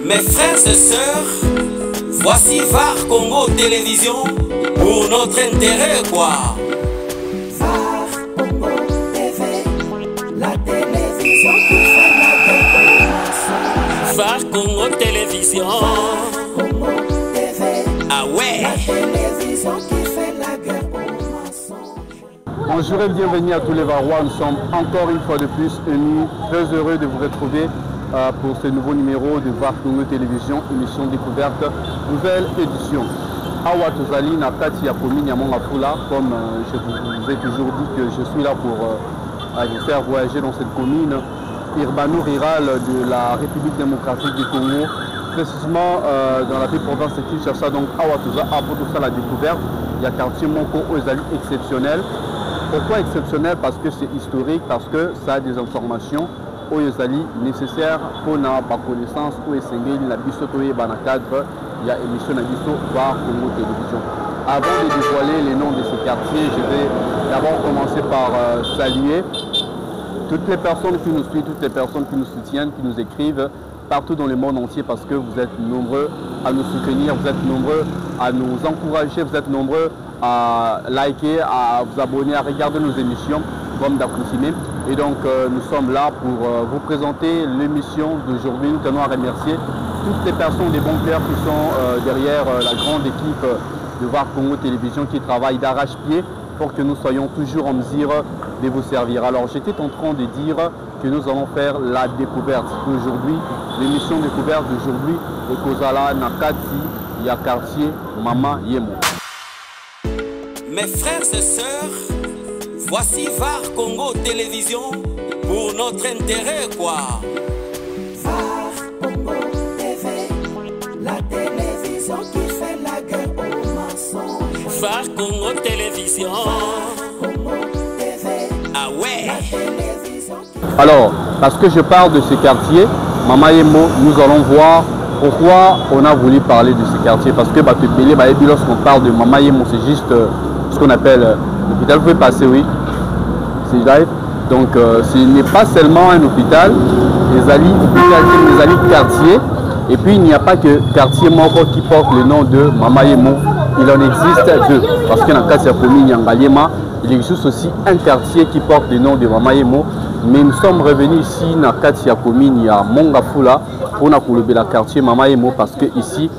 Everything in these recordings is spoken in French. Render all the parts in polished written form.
Mes frères et sœurs, voici VAR Congo Télévision pour notre intérêt quoi. VAR Congo TV, la télévision qui fait la guerre. VAR Congo Télévision. VAR Congo TV, ah ouais. la télévision qui fait la guerre aux mensonges. Bonjour et bienvenue à tous les Varois. Nous sommes encore une fois de plus unis, très heureux de vous retrouver pour ce nouveau numéro de VAR Congo Télévision, émission découverte, nouvelle édition. Awa Tozali Nakati Yakomi Nyamongafula, comme je vous ai toujours dit que je suis là pour vous faire voyager dans cette commune urbano-rurale de la République démocratique du Congo, précisément dans la ville province de Kinshasa. Donc Awa Toza, pour tout ça la découverte, il y a quartier Moko Ozali exceptionnel. Pourquoi exceptionnel? Parce que c'est historique, parce que ça a des informations Oyozali nécessaires pour la connaissance ou essayer la bisotoye dans le cadre il y a émission de VAR Congo Télévision. Avant de dévoiler les noms de ces quartiers, je vais d'abord commencer par saluer toutes les personnes qui nous suivent, toutes les personnes qui nous soutiennent, qui nous écrivent partout dans le monde entier, parce que vous êtes nombreux à nous soutenir, vous êtes nombreux à nous encourager, vous êtes nombreux à liker, à vous abonner, à regarder nos émissions comme d'accoutumé. Et donc nous sommes là pour vous présenter l'émission d'aujourd'hui. Nous tenons à remercier toutes les personnes des bons cœurs qui sont derrière la grande équipe de VAR Congo Télévision qui travaille d'arrache-pied pour que nous soyons toujours en mesure de vous servir. Alors j'étais en train de dire que nous allons faire la découverte d'aujourd'hui, l'émission découverte d'aujourd'hui de Kozala Nakati, il y a quartier Mama Yemo. Mes frères et sœurs, voici VAR Congo Télévision pour notre intérêt quoi. VAR Congo TV, la télévision qui fait la guerre aux mensonges. VAR Congo Télévision. VAR Congo TV, ah ouais. la télévision. Alors, parce que je parle de ce quartier, Mama Yemo, nous allons voir pourquoi on a voulu parler de ce quartier. Parce que lorsqu'on parle de Mama Yemo, c'est juste ce qu'on appelle l'hôpital. Vous pouvez passer, oui. C'est live. Donc, ce n'est pas seulement un hôpital, les alliés quartier. Et puis, il n'y a pas que quartier Moko qui porte le nom de Mama Yemo. Il en existe deux. Parce que dans le cas de il existe aussi un quartier qui porte le nom de Mama Yemo. Mais nous sommes revenus ici dans le quartier Komini à Mongafula pour le quartier Mama Yemo parce qu'ici,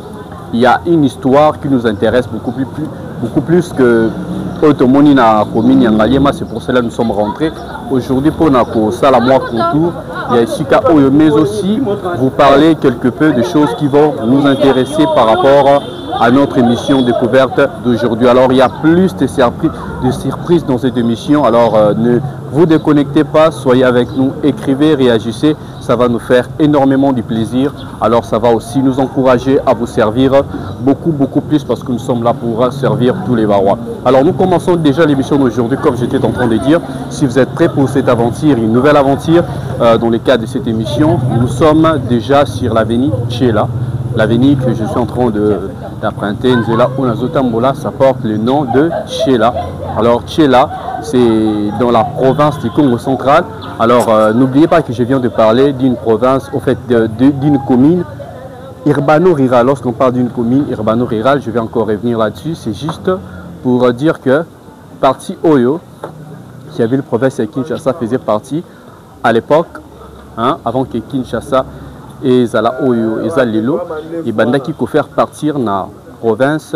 il y a une histoire qui nous intéresse beaucoup plus que Otomoni na Komini Ngaliema. C'est pour cela que nous sommes rentrés aujourd'hui pour notre salle à moi contour. Il y a ici Oyo, mais aussi vous parler quelque peu de choses qui vont nous intéresser par rapport à notre émission découverte d'aujourd'hui. Alors il y a plus de surprises dans cette émission. Alors ne vous déconnectez pas, soyez avec nous, écrivez, réagissez. Ça va nous faire énormément du plaisir. Alors ça va aussi nous encourager à vous servir beaucoup plus parce que nous sommes là pour servir tous les Varois. Alors nous commençons déjà l'émission d'aujourd'hui comme j'étais en train de dire. Si vous êtes prêts pour cette aventure, une nouvelle aventure dans le cadre de cette émission, nous sommes déjà sur l'avenue Tchela. L'avenue que je suis en train d'emprunter, Nzela Unazotambola, ça porte le nom de Tchela. Alors Tchela, c'est dans la province du Congo central. Alors n'oubliez pas que je viens de parler d'une province, au fait d'une commune urbano-rurale. Lorsqu'on parle d'une commune urbano-rurale, je vais encore revenir là-dessus. C'est juste pour dire que partie Oyo, qui avait le province de Kinshasa, faisait partie à l'époque, avant que Kinshasa et Zala Oyo et Zalelo et Bandaki ko faire partir na province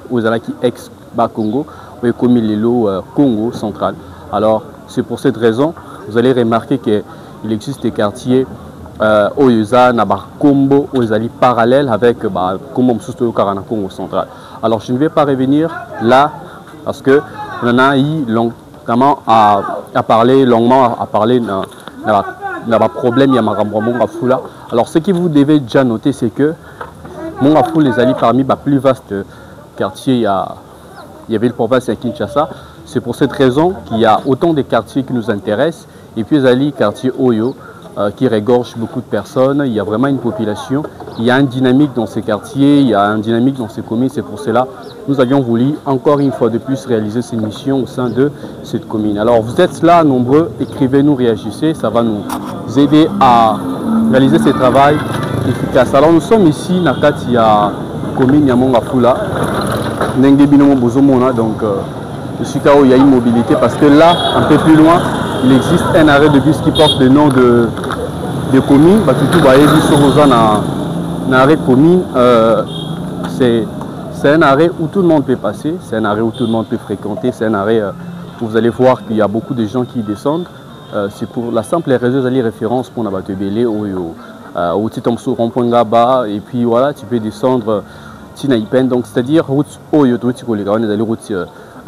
aux Zalaki ex Congo ou comme Lelo Congo central. Alors c'est pour cette raison vous allez remarquer qu'il existe des quartiers Oyoza na Kombo Ozali parallèle avec Kombo Msusto Karana Congo central. Alors je ne vais pas revenir là parce que on a eu longuement à parler problème, il y a Mongafula. Alors ce que vous devez déjà noter, c'est que Mongafula les alliés parmi les plus vastes quartiers, il y avait le province à Kinshasa. C'est pour cette raison qu'il y a autant de quartiers qui nous intéressent. Et puis les alliés quartier Oyo qui regorge beaucoup de personnes. Il y a vraiment une population. Il y a une dynamique dans ces quartiers, il y a une dynamique dans ces communes. C'est pour cela que nous avions voulu encore une fois de plus réaliser cette mission au sein de cette commune. Alors vous êtes là nombreux, écrivez-nous, réagissez. Ça va nous aider à réaliser ce travail efficace. Alors nous sommes ici na kati ya commune ya Mongafula. Ndenge binomo bozomona donc ici il y a une mobilité parce que là un peu plus loin il existe un arrêt de bus qui porte le nom de commune. Bah tout va aller sur un arrêt commune. C'est un arrêt où tout le monde peut passer, c'est un arrêt où tout le monde peut fréquenter, c'est un arrêt où vous allez voir qu'il y a beaucoup de gens qui descendent. C'est pour la simple raison d'aller référence pour Nabato Belé au Titomso Rompongaba et puis voilà, tu peux descendre Tinaipen, donc c'est-à-dire route Oyo Totikoleka, on est allé route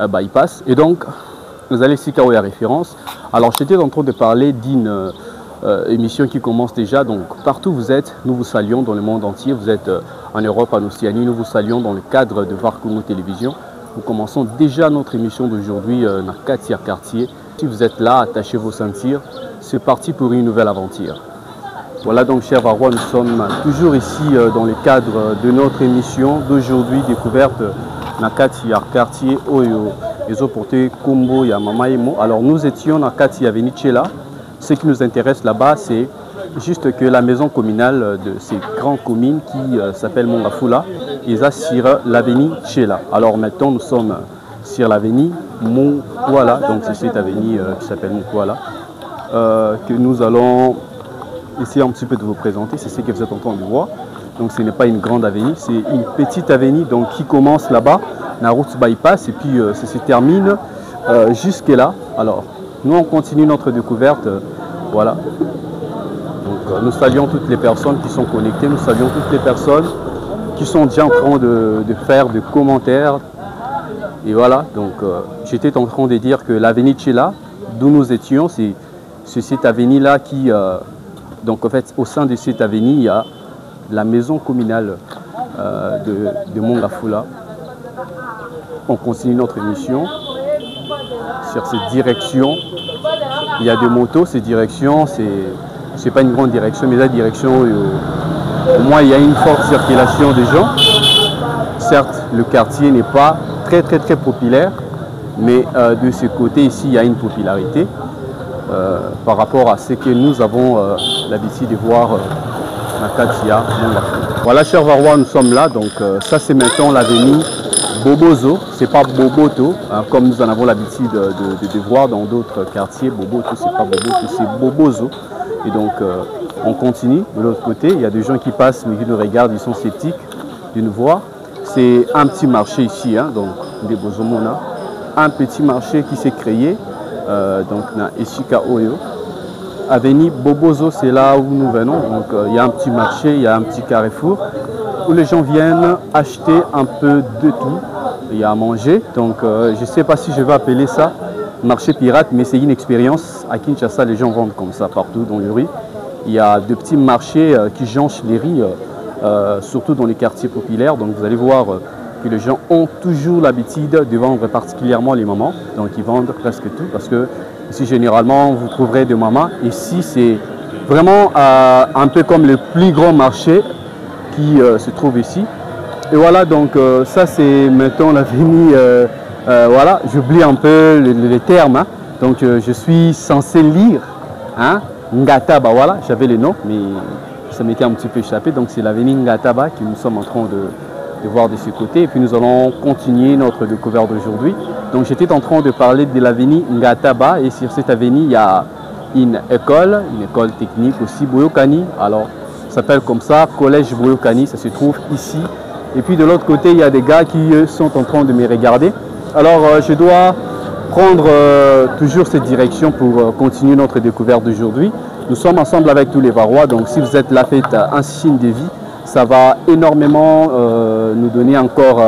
bypass et donc vous allez ici à référence. Alors j'étais en train de parler d'une émission qui commence déjà, donc partout où vous êtes, nous vous saluons dans le monde entier, vous êtes en Europe, en Océanie, nous vous saluons dans le cadre de VAR Congo Télévision. Nous commençons déjà notre émission d'aujourd'hui dans Katia Quartier. Si vous êtes là, attachez vos ceintures, c'est parti pour une nouvelle aventure. Voilà donc chers Varois, nous sommes toujours ici dans le cadre de notre émission d'aujourd'hui, découverte dans Katia Quartier Oyo, les opportés Kombo ya Mama Emo. Alors nous étions dans Katia Venichela. Ce qui nous intéresse là-bas, c'est juste que la maison communale de ces grandes communes qui s'appelle Mongafula, ils sont sur l'avenue Chela. Alors maintenant, nous sommes sur l'avenue Monkwala, donc c'est cette avenue qui s'appelle Monkwala, que nous allons essayer un petit peu de vous présenter. C'est ce que vous êtes en train de voir. Donc ce n'est pas une grande avenue, c'est une petite avenue donc, qui commence là-bas, la route bypass, et puis ça se termine jusque là. Alors, nous on continue notre découverte, voilà. Donc nous saluons toutes les personnes qui sont connectées, nous saluons toutes les personnes qui sont déjà en train de faire des commentaires. Et voilà, donc j'étais en train de dire que l'avenue Chela, d'où nous étions, c'est cette avenue-là qui, donc en fait au sein de cette avenue, il y a la maison communale de Mongafula. On continue notre émission sur cette direction. Il y a des motos, ces directions, c'est pas une grande direction, mais la direction, au moins il y a une forte circulation des gens. Certes, le quartier n'est pas très populaire, mais de ce côté ici, il y a une popularité par rapport à ce que nous avons l'habitude de voir à Katia. Voilà, chers Varois, nous sommes là, donc ça c'est maintenant l'avenue Bobozo, c'est pas Boboto, hein, comme nous en avons l'habitude de voir dans d'autres quartiers. Boboto, c'est pas Boboto, c'est Bobozo. Et donc, on continue. De l'autre côté, il y a des gens qui passent, mais qui nous regardent, ils sont sceptiques de nous voir. C'est un petit marché ici, hein, donc, des Bozomona. Un petit marché qui s'est créé, donc, na Eshika Oyo. Avenue Bobozo, c'est là où nous venons. Donc, il y a un petit marché, il y a un petit carrefour où les gens viennent acheter un peu de tout. Il y a à manger, donc je ne sais pas si je vais appeler ça marché pirate, mais c'est une expérience. À Kinshasa, les gens vendent comme ça partout dans les rues. Il y a de petits marchés qui jonchent les rues, surtout dans les quartiers populaires. Donc vous allez voir que les gens ont toujours l'habitude de vendre particulièrement les mamans. Donc ils vendent presque tout parce que ici généralement vous trouverez des mamans. Ici c'est vraiment un peu comme le plus grand marché qui se trouve ici. Et voilà, donc ça c'est maintenant l'avenue, voilà, j'oublie un peu les termes, hein. Donc je suis censé lire, hein, Ngataba, voilà, j'avais les noms, mais ça m'était un petit peu échappé, donc c'est l'avenue Ngataba que nous sommes en train de voir de ce côté, et puis nous allons continuer notre découverte d'aujourd'hui. Donc j'étais en train de parler de l'avenue Ngataba, et sur cette avenue il y a une école technique aussi, Boyokani, alors ça s'appelle comme ça, Collège Boyokani, ça se trouve ici. Et puis de l'autre côté, il y a des gars qui sont en train de me regarder. Alors je dois prendre toujours cette direction pour continuer notre découverte d'aujourd'hui. Nous sommes ensemble avec tous les Varois, donc si vous êtes là, faites un signe de vie. Ça va énormément nous donner encore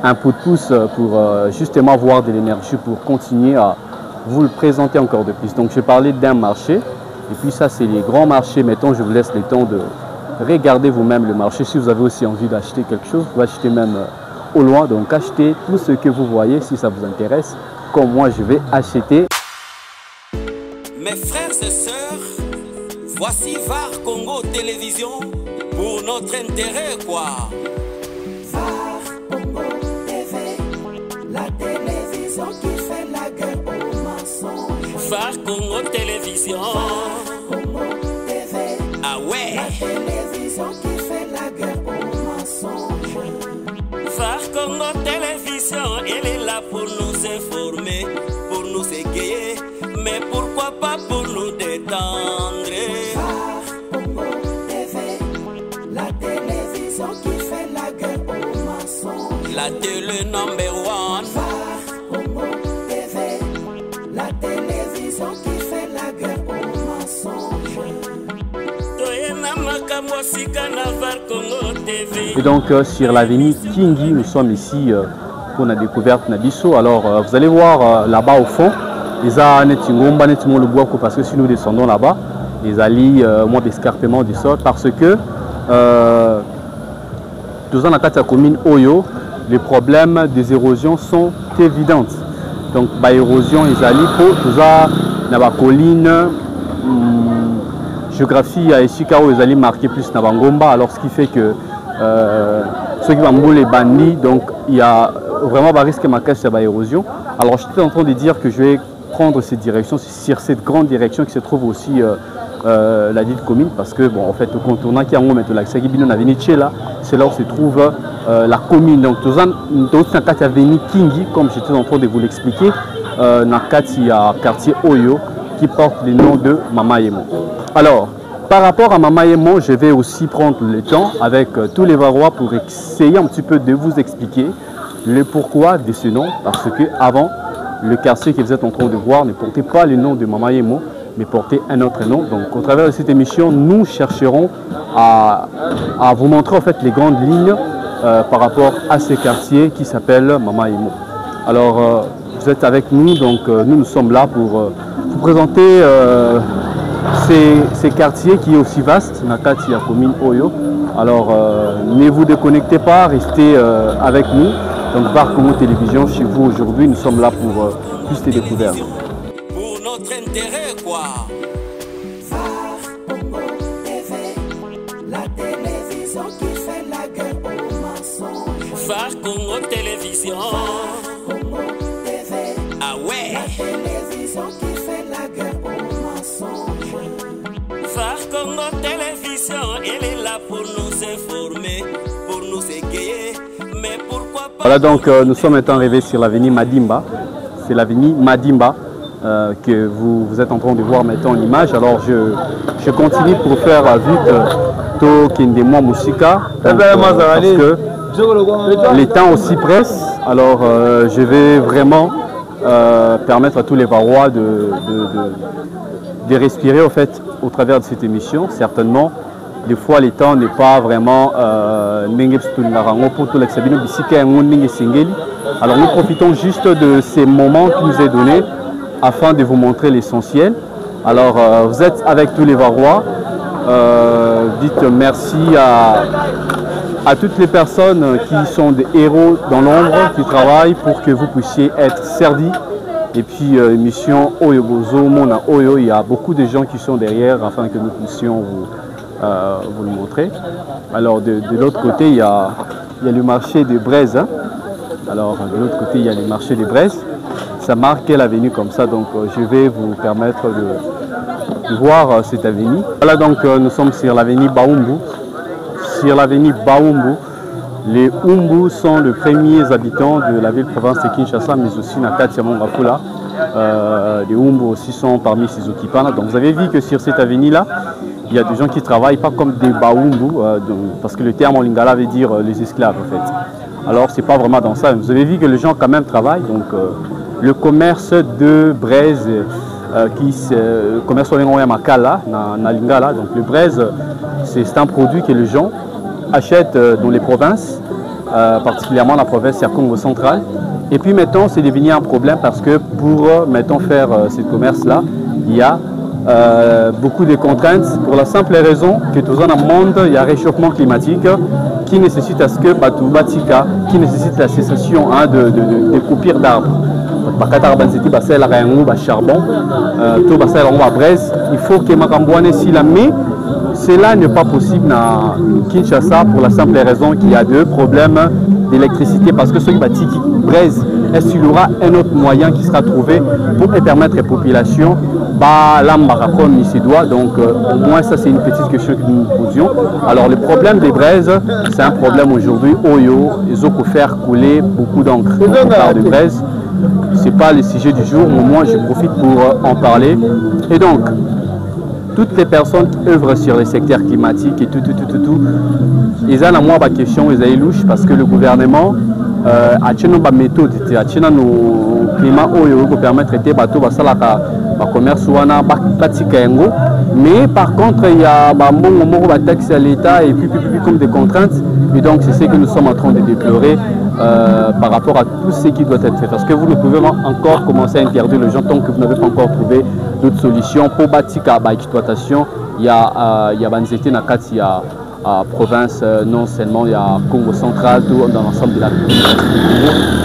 un coup de pouce pour justement avoir de l'énergie pour continuer à vous le présenter encore de plus. Donc je parlais d'un marché, et puis ça c'est les grands marchés. Maintenant je vous laisse le temps de regardez vous-même le marché. Si vous avez aussi envie d'acheter quelque chose, vous achetez même au loin. Donc achetez tout ce que vous voyez si ça vous intéresse. Comme moi, je vais acheter. Mes frères et sœurs, voici VAR Congo Télévision pour notre intérêt, quoi. VAR Congo TV, la télévision qui fait la guerre aux mensonges. VAR Congo Télévision. VAR Congo TV, Ah ouais. la télévision là pour nous informer, pour nous égayer, mais pourquoi pas pour nous détendre. Congo TV, la télévision qui fait la guerre aux mensonges. La télé number one. Congo TV, la télévision qui fait la guerre aux mensonges. Et donc sur l'avenue Kingi, nous sommes ici pour la découverte Nabiso. Alors vous allez voir là-bas au fond, les Netingomba, Netimon le bois, parce que si nous descendons là-bas, les alliés moins d'escarpement du sol, parce que dans la commune Oyo, les problèmes des érosions sont évidents. Donc l'érosion, les alliés pour la colline. Géographie à Ishikao, ils allaient marquer plus Nabangomba, alors ce qui fait que ceux qui vont les bandits, donc il y a vraiment un risque de sur l'érosion. Alors j'étais en train de dire que je vais prendre cette direction, sur cette grande direction qui se trouve aussi la dite commune, parce que bon en fait le contournant qui est en haut de l'accès là, c'est là où se trouve la commune. Donc dans la avenue Kingi, comme j'étais en train de vous l'expliquer, dans le quartier Oyo qui porte le nom de Mamayemo. Alors, par rapport à Mamayemo, je vais aussi prendre le temps avec tous les Varois pour essayer un petit peu de vous expliquer le pourquoi de ce nom. Parce que avant, le quartier que vous êtes en train de voir ne portait pas le nom de Mamayemo, mais portait un autre nom. Donc, au travers de cette émission, nous chercherons à vous montrer en fait les grandes lignes par rapport à ce quartier qui s'appelle Mamayemo. Alors, vous êtes avec nous, donc nous sommes là pour vous présenter ces quartiers qui est aussi vaste, Nakati, la commune Oyo. Alors ne vous déconnectez pas, restez avec nous. Donc par Congo Télévision, chez vous aujourd'hui, nous sommes là pour plus de découvertes. Pour notre intérêt, quoi. Congo TV, la télévision qui fait la guerre aux mensonges. Phare Congo Télévision. Congo TV, Ah ouais. la télévision qui fait la guerre aux mensonges. Phare Congo Télévision, elle est là pour nous informer, pour nous égayer, mais pourquoi pas. Voilà, donc nous sommes maintenant arrivés sur l'avenue Madimba. C'est l'avenue Madimba que vous êtes en train de voir maintenant en image. Alors je continue pour faire vite to Kendemo Musika parce que les temps aussi pressent. Alors je vais vraiment permettre à tous les Varois de respirer en fait au travers de cette émission. Certainement, des fois les temps n'est pas vraiment alors nous profitons juste de ces moments qui nous est donné afin de vous montrer l'essentiel. Alors vous êtes avec tous les Varois, dites merci à toutes les personnes qui sont des héros dans l'ombre, qui travaillent pour que vous puissiez être servis. Et puis, émission Oyo Bozo, Mona Oyo, il y a beaucoup de gens qui sont derrière afin que nous puissions vous le montrer. Alors, de l'autre côté, il y a le marché de Braise. Hein. Alors, de l'autre côté, il y a le marché de Braise. Ça marque l'avenue comme ça, donc je vais vous permettre de voir cette avenue. Voilà, donc nous sommes sur l'avenue Baumbu. Sur l'avenue Baumbu. Les Umbu sont les premiers habitants de la ville-province de Kinshasa, mais aussi Nakati Mongafula. Les Umbu aussi sont parmi ces occupants. Donc vous avez vu que sur cette avenue-là, il y a des gens qui travaillent pas comme des Baumbu, parce que le terme en lingala veut dire les esclaves en fait. Alors c'est pas vraiment dans ça. Vous avez vu que les gens quand même travaillent. Donc le commerce de braise, le commerce de Makala, na lingala. Donc le braise, c'est un produit que les gens achètent dans les provinces, particulièrement la province de Congo central. Et puis maintenant, c'est devenu un problème parce que pour maintenant faire ce commerce-là, il y a beaucoup de contraintes pour la simple raison que tout dans le monde, il y a un réchauffement climatique qui nécessite à ce que qui nécessite la cessation de coupures d'arbres. Charbon, il faut que Makambouane si la met. Cela n'est pas possible à Kinshasa pour la simple raison qu'il y a deux problèmes d'électricité parce que ceux qui bâtissent Braise, est-ce qu'il y aura un autre moyen qui sera trouvé pour permettre aux populations Lambara comme il se doit. Donc au moins ça c'est une petite question que nous nous posions. Alors le problème des braises, c'est un problème aujourd'hui. Oyo, ils ont faire couler beaucoup d'encre. On parle de braises. C'est pas le sujet du jour, mais moi je profite pour en parler. Et donc, toutes les personnes qui œuvrent sur les secteurs climatiques et tout, ils ont à moi ma question, ils ont louche parce que le gouvernement a une méthode, a un climat qui permet de traiter le commerce mais par contre il y a des taxes à l'État et puis comme des contraintes, et donc c'est ce que nous sommes en train de déplorer par rapport à tout ce qui doit être fait, parce que vous ne pouvez encore commencer à interdire les gens tant que vous n'avez pas encore trouvé d'autres solutions pour bâtir l'exploitation. Il y a Banzete Nakati, il y a province, non seulement il y a Congo central, tout dans l'ensemble de la République,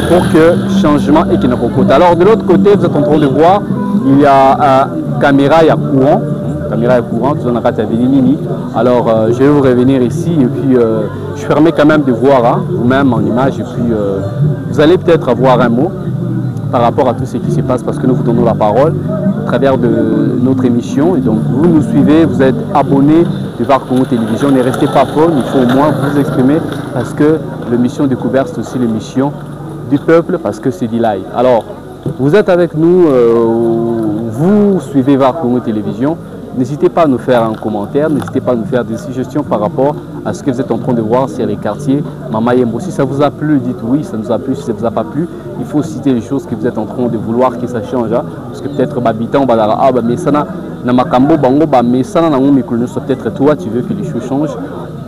pour que changement et qu'il n'y ait pas de côté. Alors de l'autre côté, vous êtes en train de voir, il y a caméra, il y a courant. Caméra est courante, tout dans la Nini. Alors je vais vous revenir ici et puis je permets quand même de voir vous-même en image et puis vous allez peut-être avoir un mot par rapport à tout ce qui se passe parce que nous vous donnons la parole à travers de notre émission. Et donc vous nous suivez, vous êtes abonnés de VAR Congo Télévision, ne restez pas fort, il faut au moins vous exprimer parce que l'émission Découverte c'est aussi l'émission du peuple parce que c'est du live. Alors vous êtes avec nous, vous suivez VAR Congo Télévision. N'hésitez pas à nous faire un commentaire, n'hésitez pas à nous faire des suggestions par rapport à ce que vous êtes en train de voir sur les quartiers Mama Yembo. Si ça vous a plu, dites oui, ça nous a plu. Si ça ne vous a pas plu, il faut citer les choses que vous êtes en train de vouloir que ça change. Parce que peut-être peut-être toi tu veux que les choses changent.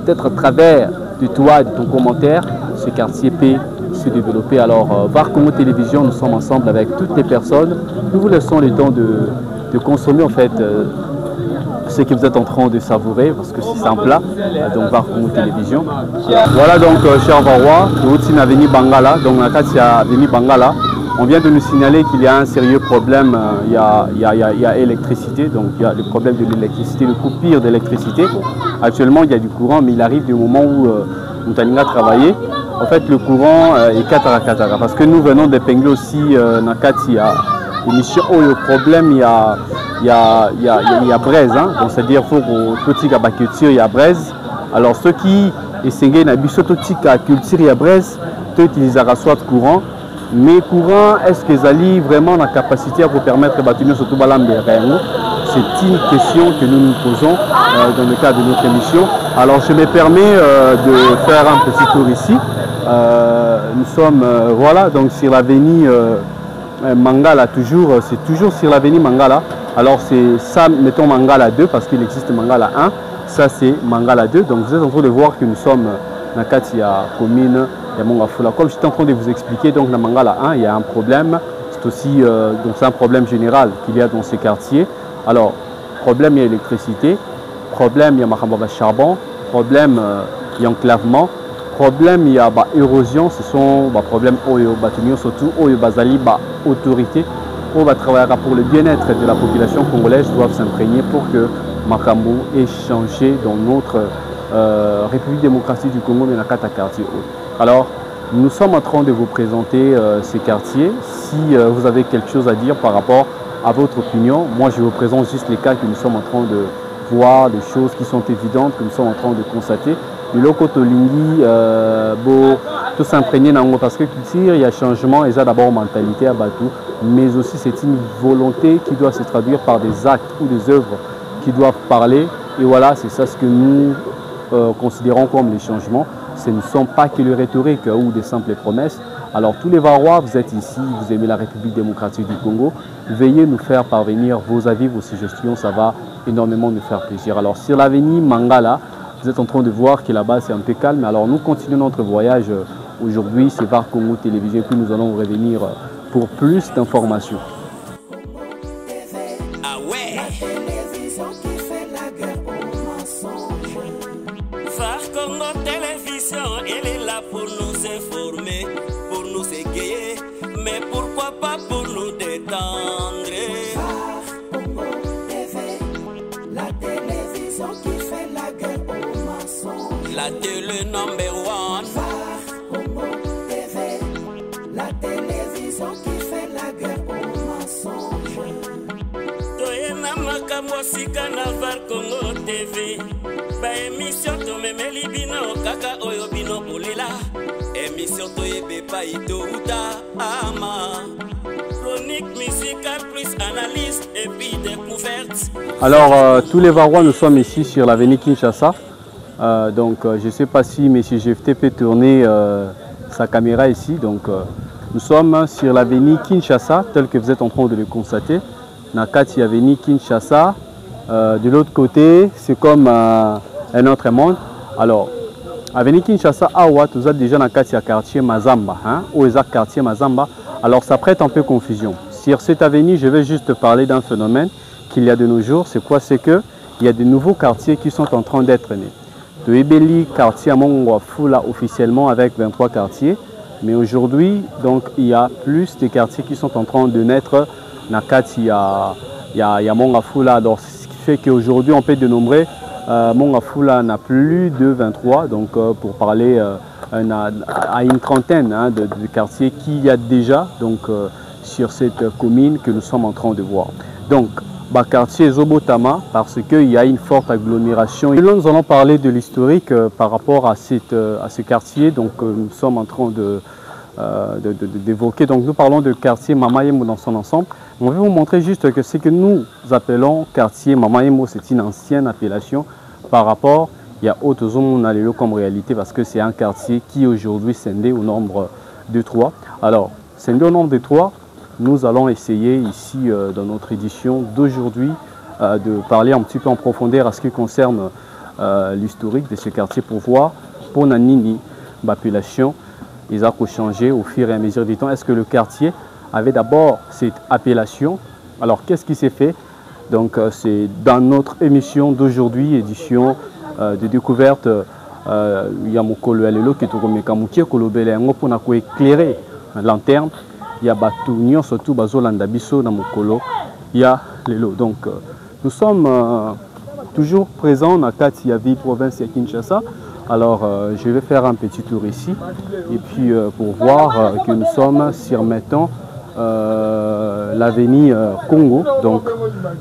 Peut-être à travers de toi et de ton commentaire, ce quartier peut se développer. Alors, VAR Congo Télévision, nous sommes ensemble avec toutes les personnes. Nous vous laissons le temps de consommer en fait ce que vous êtes en train de savourer parce que c'est simple là. Donc VAR Congo Télévision. Voilà donc cher Varrois, de Routine Avenue Bangala, donc on a Avenue Bangala. On vient de nous signaler qu'il y a un sérieux problème, il y a électricité, donc il y a le problème de l'électricité, le coupure d'électricité. Actuellement il y a du courant, mais il arrive du moment où nous avons travaillé. En fait le courant est katara parce que nous venons d'épingler aussi Nakati, il y a l'émission où le problème il y a braise, hein? Donc c'est-à-dire qu'il faut que la culture il y a braise. Alors ceux qui essaient de la culture il y a braise, ils utilisent soit courant. Mais courant, est-ce qu'ils allaient vraiment la capacité à vous permettre de bâtir surtout Balambe? C'est une question que nous nous posons dans le cadre de notre émission. Alors je me permets de faire un petit tour ici. Nous sommes voilà, donc sur l'avenue Mangala, c'est toujours sur l'avenue Mangala. Alors c'est ça, mettons Mangala 2 parce qu'il existe Mangala 1. Ça c'est Mangala 2. Donc vous êtes en train de voir que nous sommes dans la commune. Comme j'étais en train de vous expliquer, donc dans Mangala 1, il y a un problème. C'est aussi donc c'est un problème général qu'il y a dans ces quartiers. Alors, problème, il y a l'électricité. Problème, il y a charbon. Problème, il y a enclavement. Problème, il y a érosion. Ce sont des problèmes surtout aux autorités. On va travailler pour le bien-être de la population congolaise, doivent s'imprégner pour que Makambo ait changé dans notre République démocratique du Congo, mais dans 4 quartiers. Alors, nous sommes en train de vous présenter ces quartiers. Si vous avez quelque chose à dire par rapport à votre opinion, moi je vous présente juste les cas que nous sommes en train de voir, des choses qui sont évidentes, que nous sommes en train de constater. De l'autre côté, tout s'imprégner dans parce que culture, il y a changement, et ça d'abord mentalité à Batou, mais aussi c'est une volonté qui doit se traduire par des actes ou des œuvres qui doivent parler. Et voilà, c'est ça ce que nous considérons comme les changements. Ce ne sont pas que le rhétorique ou des simples promesses. Alors tous les Varrois, vous êtes ici, vous aimez la République démocratique du Congo, veuillez nous faire parvenir vos avis, vos suggestions, ça va énormément nous faire plaisir. Alors sur l'avenue Mangala, vous êtes en train de voir que là-bas c'est un peu calme. Alors nous continuons notre voyage aujourd'hui, c'est VAR Congo Télévision, et puis nous allons revenir pour plus d'informations. Ah ouais, VAR Congo Télévision, elle est là pour nous informer, pour nous égayer, mais pourquoi pas pour nous détendre. VAR Congo TV, la télévision qui fait la guerre aux mensonges. La télé number one. VAR Congo TV, la télévision qui fait la guerre aux mensonges. na makambo sika na Var Congo TV. Ba émission to memeli bino kaka oyo bino bolela. Émission to yebe pa ito uta ama. Chronique musicale plus analyse et puis découverte. Alors tous les Varois, nous sommes ici sur l'avenue Kinshasa. Donc je ne sais pas si M. GFT peut tourner sa caméra ici. Donc nous sommes sur l'avenue Kinshasa, tel que vous êtes en train de le constater. Nakati avenue Kinshasa. De l'autre côté, c'est comme un autre monde. Alors, avenue Kinshasa, Awa, tout ça déjà Nakati à quartier Mazamba, hein, ou exact quartier Mazamba. Alors ça prête un peu confusion. Sur cette avenue, je vais juste parler d'un phénomène qu'il y a de nos jours. C'est quoi? C'est qu'il y a de nouveaux quartiers qui sont en train d'être nés. De Ebeli, quartier Amongwa Fula officiellement avec 23 quartiers. Mais aujourd'hui, donc il y a plus de quartiers qui sont en train de naître. Nakati, il y a Mongafula. Alors ce qui fait qu'aujourd'hui, on peut dénombrer Mongafula n'a plus de 23. Donc pour parler à une trentaine hein, de quartiers qu'il y a déjà donc, sur cette commune que nous sommes en train de voir. Donc, quartier Zobotama, parce qu'il y a une forte agglomération. Et là, nous allons parler de l'historique par rapport à ce quartier. Donc, nous sommes en train d'évoquer. Donc, nous parlons de quartier Mamayemo dans son ensemble. On va vous montrer juste que ce que nous appelons quartier Mamayemo, c'est une ancienne appellation par rapport il y a autre zone comme réalité parce que c'est un quartier qui aujourd'hui scindé au nombre de 3. Alors, scindé au nombre de 3, nous allons essayer ici dans notre édition d'aujourd'hui de parler un petit peu en profondeur à ce qui concerne l'historique de ce quartier pour voir pour Nanini, l'appellation, ils ont changé au fur et à mesure du temps. Est-ce que le quartier avait d'abord cette appellation? Alors, qu'est-ce qui s'est fait? Donc, c'est dans notre émission d'aujourd'hui, édition de découverte, il y a mon colloque qui est pour éclairer lanterne. Il y a Batunion, surtout Bazolanda Bisso dans mon colo. Il y a les lots. Donc, nous sommes toujours présents dans la ville province de Kinshasa. Alors, je vais faire un petit tour ici. Et puis, pour voir que nous sommes sur maintenant l'avenue Congo. Donc,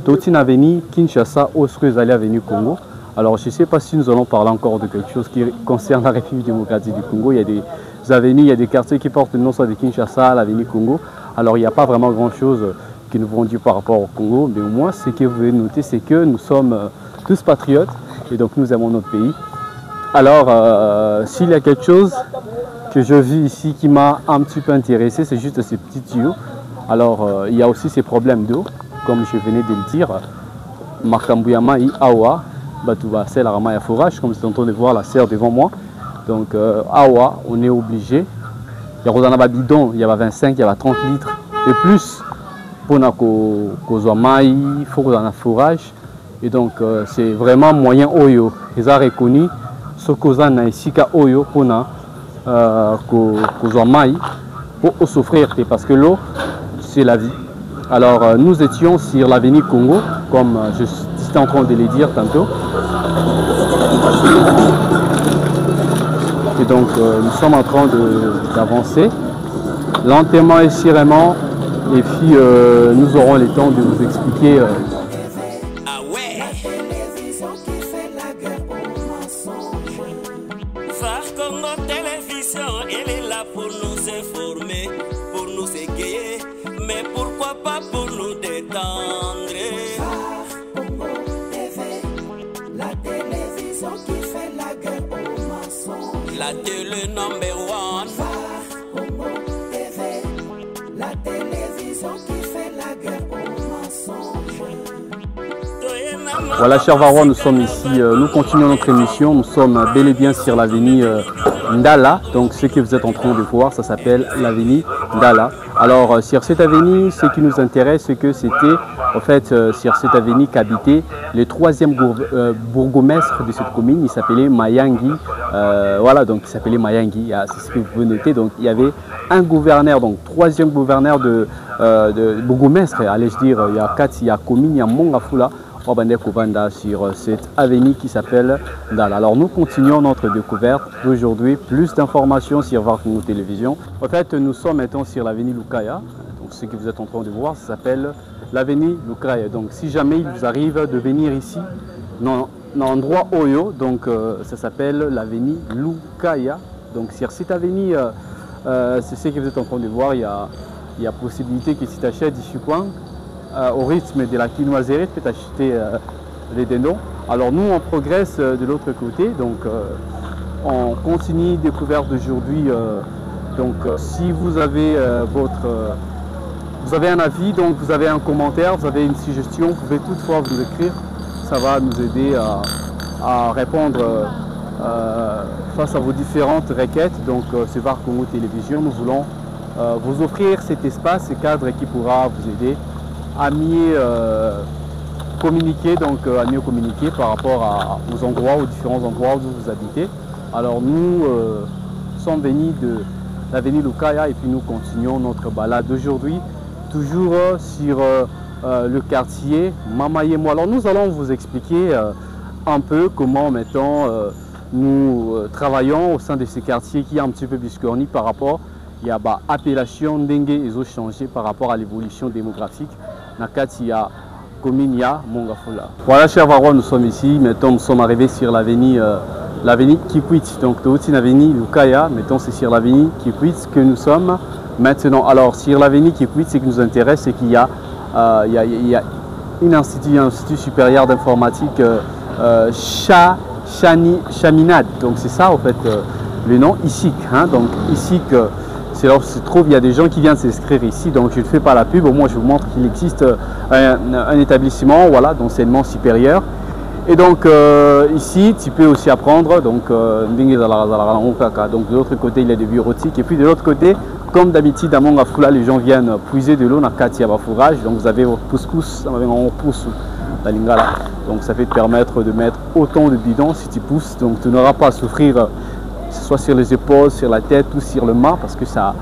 toute une avenue Kinshasa, où est-ce que vous allez avenue Congo? Alors, je ne sais pas si nous allons parler encore de quelque chose qui concerne la République démocratique du Congo. Il y a des avenues, il y a des quartiers qui portent le nom soit de Kinshasa, l'avenue Congo. Alors, il n'y a pas vraiment grand-chose que nous pouvons dire par rapport au Congo. Mais au moins, ce que vous pouvez noter, c'est que nous sommes tous patriotes et donc nous aimons notre pays. Alors, s'il y a quelque chose que je vis ici qui m'a un petit peu intéressé, c'est juste ces petits tuyaux. Alors, il y a aussi ces problèmes d'eau, comme je venais de le dire. Makambuyama i Awa. C'est la Ramaya Forage, comme vous êtes en train de voir la serre devant moi. Donc, Awa, on est obligé. Il y a bidon, il y a 25, il y a 30 litres et plus pour il faut qu'on ait un forage. Et donc, c'est vraiment moyen Oyo. Ils ont reconnu ce qu'on a ici Oyo pour pour souffrir parce que l'eau, c'est la vie. Alors, nous étions sur l'avenue Congo, comme je suis en train de le dire tantôt. Et donc, nous sommes en train d'avancer lentement et sûrement. Et puis, nous aurons le temps de vous expliquer. Ah ouais. La télévision qui fait la guerre aux mensonges. Var Congo Télévision, elle est là pour nous informer, pour nous égayer, mais pourquoi pas pour nous détendre. Var Congo TV, la télévision qui fait la guerre aux mensonges. La télé number one. Var Congo TV, la télévision qui fait la guerre aux mensonges. Voilà, chers Varois, nous sommes ici, nous continuons notre émission, nous sommes bel et bien sur l'avenue Ndala. Donc ce que vous êtes en train de voir, ça s'appelle l'avenue Ndala. Alors sur cette avenue, ce qui nous intéresse, c'est que c'était en fait sur cette avenue qu'habitait le troisième bourgmestre de cette commune, il s'appelait Mayangi. Voilà, donc il s'appelait Mayangi, c'est ce que vous pouvez noter. Donc il y avait un gouverneur, donc troisième gouverneur de bourgmestre, allais-je dire, il y a 4, il y a commune, il y a Mongafula. Sur cette avenue qui s'appelle Ndala. Alors nous continuons notre découverte d'aujourd'hui. Plus d'informations sur Var Congo Télévision. En fait, nous sommes maintenant sur l'avenue Lukaya. Donc ce que vous êtes en train de voir, ça s'appelle l'avenue Lukaya. Donc si jamais il vous arrive de venir ici, dans l'endroit Oyo, donc ça s'appelle l'avenue Lukaya. Donc sur cette avenue, c'est ce que vous êtes en train de voir, il y a possibilité que si tu achètes du chukwang, au rythme de la quinoiserie, tu peux acheter les dindons. Alors nous, on progresse de l'autre côté, donc on continue découverte d'aujourd'hui. Donc si vous avez vous avez un avis, donc vous avez un commentaire, vous avez une suggestion, vous pouvez toutefois vous écrire. Ça va nous aider à répondre face à vos différentes requêtes. Donc c'est VAR Congo Télévision, nous voulons vous offrir cet espace, ce cadre qui pourra vous aider à mieux communiquer, donc à mieux communiquer par rapport aux endroits, aux différents endroits où vous habitez. Alors nous sommes venus de l'avenue Lukaya et puis nous continuons notre balade d'aujourd'hui, toujours sur le quartier Mamayemo. Alors nous allons vous expliquer un peu comment maintenant nous travaillons au sein de ces quartiers qui est un petit peu biscorni par rapport il y a appellation Ndenge ils ont changé par rapport à l'évolution démographique. Nakatia Kominia Mongafula. Voilà, chers Varois, nous sommes ici. Maintenant, nous sommes arrivés sur l'avenue Kikwit. Donc, c'est l'avenue Lukaya. Maintenant, c'est sur l'avenue Kikwit que nous sommes maintenant. Alors, sur l'avenue Kikwit, ce qui nous intéresse, c'est qu'il y a un institut supérieur d'informatique Chaminade. Donc, c'est ça, en fait, le nom ISIC. Hein? Donc, ISIC. C'est là où se trouve, il y a des gens qui viennent s'inscrire ici, donc je ne fais pas la pub, au moins je vous montre qu'il existe un établissement d'enseignement supérieur. Et donc ici, tu peux aussi apprendre, donc de l'autre côté il y a des bureautiques, et puis de l'autre côté, comme d'habitude à Mongafula, les gens viennent puiser de l'eau dans Katia Bafourage, donc vous avez votre pousse-pousse, la lingala, donc ça fait te permettre de mettre autant de bidons si tu pousses, donc tu n'auras pas à souffrir soit sur les épaules, sur la tête ou sur le mât parce que ça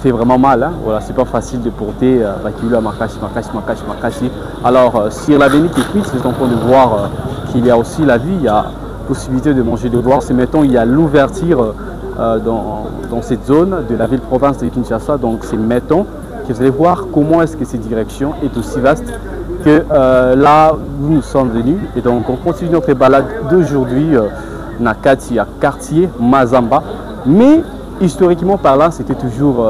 fait vraiment mal. Hein. Voilà, c'est pas facile de porter Makashi. Alors sur l'avenue Kikwit, vous êtes en train de voir qu'il y a aussi la vie, il y a possibilité de manger de boire. C'est maintenant il y a l'ouverture dans cette zone de la ville-province de Kinshasa. Donc c'est maintenant que vous allez voir comment est-ce que cette direction est aussi vaste que là où nous sommes venus. Et donc on continue notre balade d'aujourd'hui. Nakatia, quartier Mazamba, mais historiquement parlant, c'était toujours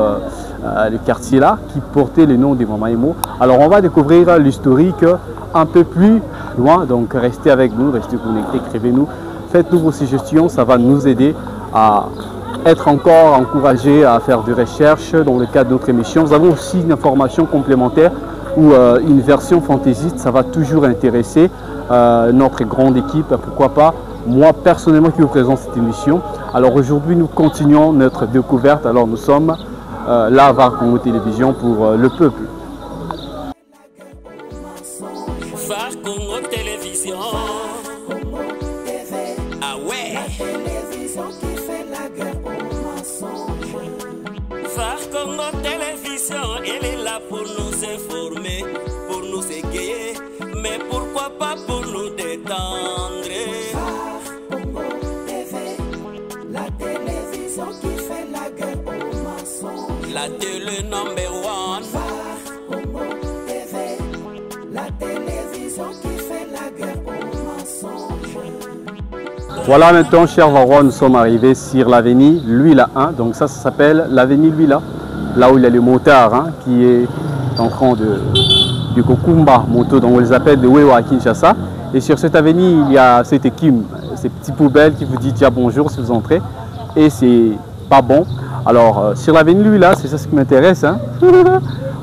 le quartier là qui portait le nom de Mamayemo. Alors on va découvrir l'historique un peu plus loin, donc restez avec nous, restez connectés, écrivez-nous, faites-nous vos suggestions, ça va nous aider à être encore encouragés à faire des recherches dans le cadre de notre émission. Nous avons aussi une information complémentaire ou une version fantaisiste, ça va toujours intéresser notre grande équipe, pourquoi pas moi personnellement qui vous présente cette émission. Alors aujourd'hui nous continuons notre découverte. Alors nous sommes là VAR Congo Télévision pour le peuple. VAR Congo Télévision. Ah ouais. VAR Congo Télévision, elle est là pour nous informer, pour nous égayer, mais pourquoi pas pour nous détendre. La télé number one. La télévision qui fait la guerre aux mensonges. Voilà maintenant, chers Varois, nous sommes arrivés sur l'avenue Luila 1. Donc ça s'appelle l'avenue Luila, là où il y a le motard hein, qui est en train de Kokumba moto, donc on les appelle de Wewa à Kinshasa. Et sur cette avenue, il y a cette équipe, ces petites poubelles qui vous disent tiens bonjour si vous entrez. Et c'est pas bon. Alors, sur l'avenue Luila, c'est ça ce qui m'intéresse. Hein.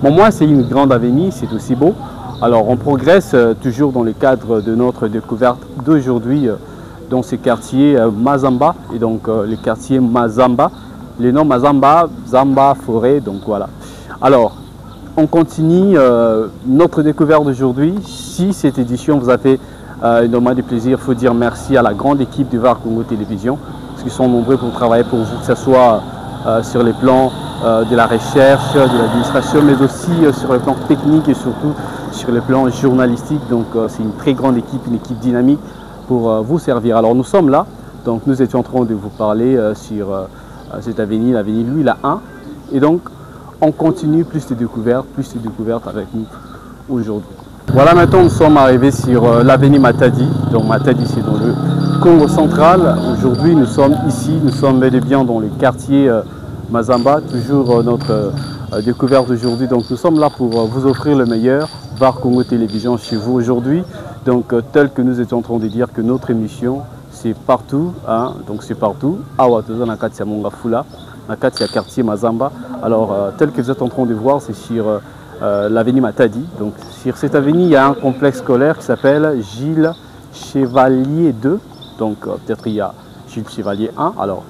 Bon, moi, c'est une grande avenue, c'est aussi beau. Alors, on progresse toujours dans le cadre de notre découverte d'aujourd'hui dans ce quartier Mazamba. Et donc, le quartier Mazamba, le nom Mazamba, Zamba, forêt, donc voilà. Alors, on continue notre découverte d'aujourd'hui. Si cette édition vous a fait énormément de plaisir, il faut dire merci à la grande équipe de VAR Congo Télévision, parce qu'ils sont nombreux pour travailler pour vous, que ce soit sur les plans de la recherche, de l'administration, mais aussi sur le plan technique et surtout sur le plan journalistique. Donc c'est une très grande équipe, une équipe dynamique pour vous servir. Alors nous sommes là, donc nous étions en train de vous parler sur cette avenue, l'avenue Luila 1. Et donc on continue, plus de découvertes avec nous aujourd'hui. Voilà, maintenant nous sommes arrivés sur l'avenue Matadi. Donc Matadi, c'est dans le Congo central. Aujourd'hui, nous sommes ici, nous sommes bel et bien dans le quartier Mazamba, toujours notre découverte d'aujourd'hui. Donc nous sommes là pour vous offrir le meilleur, VAR Congo Télévision chez vous aujourd'hui. Donc tel que nous étions en train de dire que notre émission, c'est partout, hein, donc c'est partout. Awa toza na kati ya Mongafula, na kati ya quartier Mazamba. Alors tel que vous êtes en train de voir, c'est sur l'avenue Matadi. Donc sur cette avenue, il y a un complexe scolaire qui s'appelle Gilles Chevalier 2. Donc peut-être il y a Gilles Chevalier 1. Alors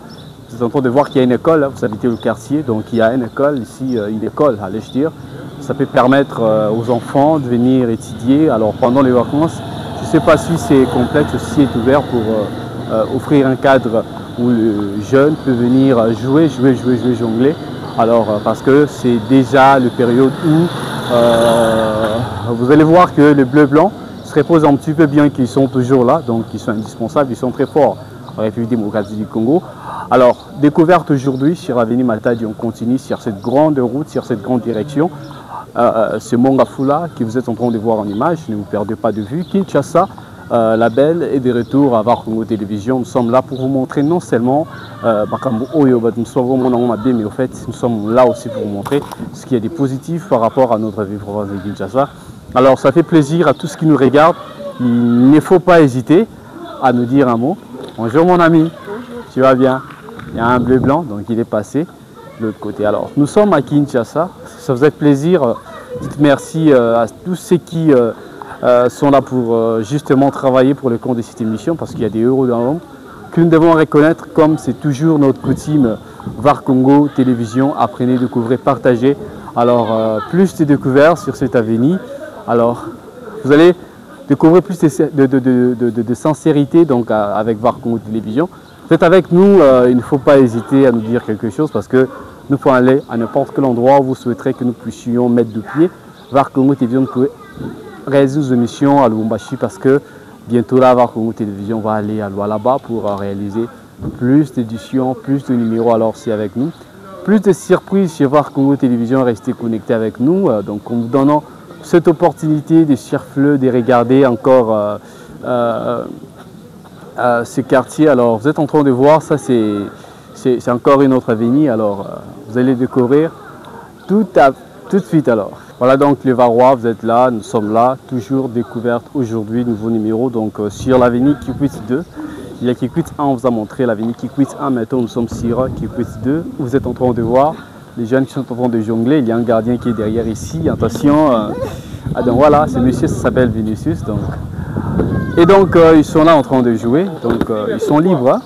vous êtes en train de voir qu'il y a une école, hein, vous habitez le quartier, donc il y a une école ici, une école, allais-je dire. Ça peut permettre aux enfants de venir étudier. Alors pendant les vacances, je ne sais pas si ces complexes aussi est ouvert pour offrir un cadre où le jeune peut venir jouer, jongler. Alors parce que c'est déjà la période où vous allez voir que le bleu-blanc se repose un petit peu, bien qu'ils sont toujours là, donc ils sont indispensables, ils sont très forts en République démocratique du Congo. Alors, découverte aujourd'hui sur l'avenue Matadi, on continue sur cette grande route, sur cette grande direction. C'est Mongafula que vous êtes en train de voir en image, ne vous perdez pas de vue. Kinshasa, la belle est de retour à VAR Congo Télévision. Nous sommes là pour vous montrer non seulement nous sommes mais au fait nous sommes là aussi pour vous montrer ce qu'il y a de positif par rapport à notre vie province de Kinshasa. Alors ça fait plaisir à tous qui nous regardent. Il ne faut pas hésiter à nous dire un mot. Bonjour mon ami. Bonjour. Tu vas bien? Il y a un bleu blanc, donc il est passé de l'autre côté. Alors nous sommes à Kinshasa. Ça vous fait plaisir. Dites merci à tous ceux qui sont là pour justement travailler pour le compte de cette émission, parce qu'il y a des euros dans l'ombre que nous devons reconnaître, comme c'est toujours notre coutume. VAR Congo Télévision, apprenez, découvrez, partagez. Alors plus de découvertes sur cette avenue. Alors vous allez découvrir plus de sincérité donc avec VAR Congo Télévision. Vous êtes avec nous, il ne faut pas hésiter à nous dire quelque chose, parce que nous pouvons aller à n'importe quel endroit où vous souhaiterez que nous puissions mettre de pied. VAR Congo Télévision peut réaliser nos émissions à Lubumbashi, parce que bientôt là, VAR Congo Télévision va aller à Lualaba pour réaliser plus d'éditions, plus de numéros. Alors c'est avec nous. Plus de surprises chez VAR Congo Télévision, restez connectés avec nous. Donc en vous donnant cette opportunité de surfer, de regarder encore ces quartiers. Alors vous êtes en train de voir, ça c'est encore une autre avenue. Alors vous allez découvrir tout de suite. Alors voilà, donc les Varois, vous êtes là, nous sommes là, toujours découverte aujourd'hui, nouveau numéro. Donc sur l'avenue Kikwit 2, il y a Kikwit 1, on vous a montré l'avenue Kikwit 1, maintenant nous sommes sur Kikwit 2. Vous êtes en train de voir les jeunes qui sont en train de jongler, il y a un gardien qui est derrière ici, attention. Donc voilà, ce monsieur, ça s'appelle Vinicius. Donc. Et donc ils sont là en train de jouer, donc ils sont libres, hein,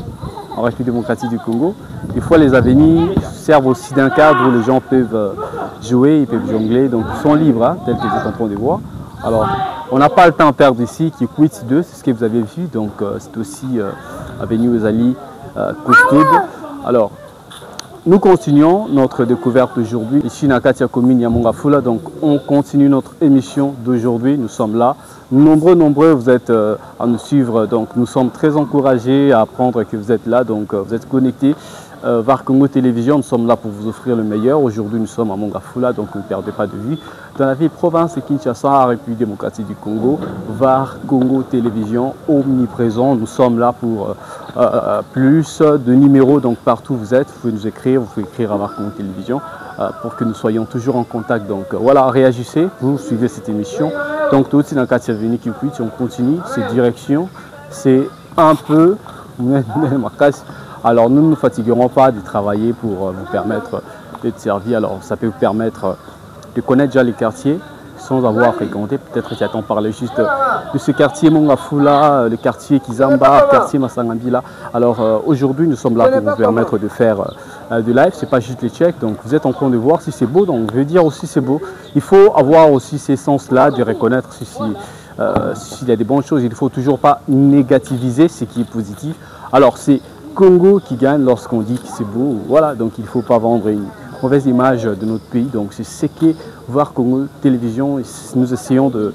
en République démocratique du Congo. Des fois les avenues servent aussi d'un cadre où les gens peuvent jouer, ils peuvent jongler, donc ils sont libres, hein, tel que vous êtes en train de voir. Alors on n'a pas le temps à perdre ici, qui quitte 2, c'est ce que vous avez vu, donc c'est aussi avenue Ozali Coustoud. Alors nous continuons notre découverte d'aujourd'hui ici dans Katia commune Mongafula. Donc on continue notre émission d'aujourd'hui, nous sommes là. Nombreux vous êtes à nous suivre, donc nous sommes très encouragés à apprendre que vous êtes là, donc vous êtes connectés. VAR Congo Télévision, nous sommes là pour vous offrir le meilleur. Aujourd'hui nous sommes à Mongafula, donc ne perdez pas de vue. Dans la ville province de Kinshasa, République démocratique du Congo, VAR Congo Télévision omniprésent. Nous sommes là pour plus de numéros, donc partout où vous êtes, vous pouvez nous écrire, vous pouvez écrire à VAR Congo Télévision pour que nous soyons toujours en contact. Donc voilà, réagissez, vous suivez cette émission. Donc tout aussi dans le quartier Avenue Kikwit, on continue cette direction. C'est un peu alors nous ne nous fatiguerons pas de travailler pour vous permettre d'être servi. Alors ça peut vous permettre de connaître déjà les quartiers sans avoir fréquenté. Peut-être que t'en parlais juste de ce quartier Mongafula, le quartier Kizamba, le quartier Masangambila. Alors aujourd'hui nous sommes là pour vous permettre de faire du live, c'est pas juste les checks. Donc vous êtes en train de voir si c'est beau, donc je veux dire aussi c'est beau. Il faut avoir aussi ces sens-là de reconnaître s'il y a des bonnes choses. Il ne faut toujours pas négativiser ce qui est positif. Alors c'est Congo qui gagne lorsqu'on dit que c'est beau. Voilà, donc il ne faut pas vendre une mauvaise image de notre pays. Donc c'est ce qu'est VAR Congo Télévision. Et nous essayons de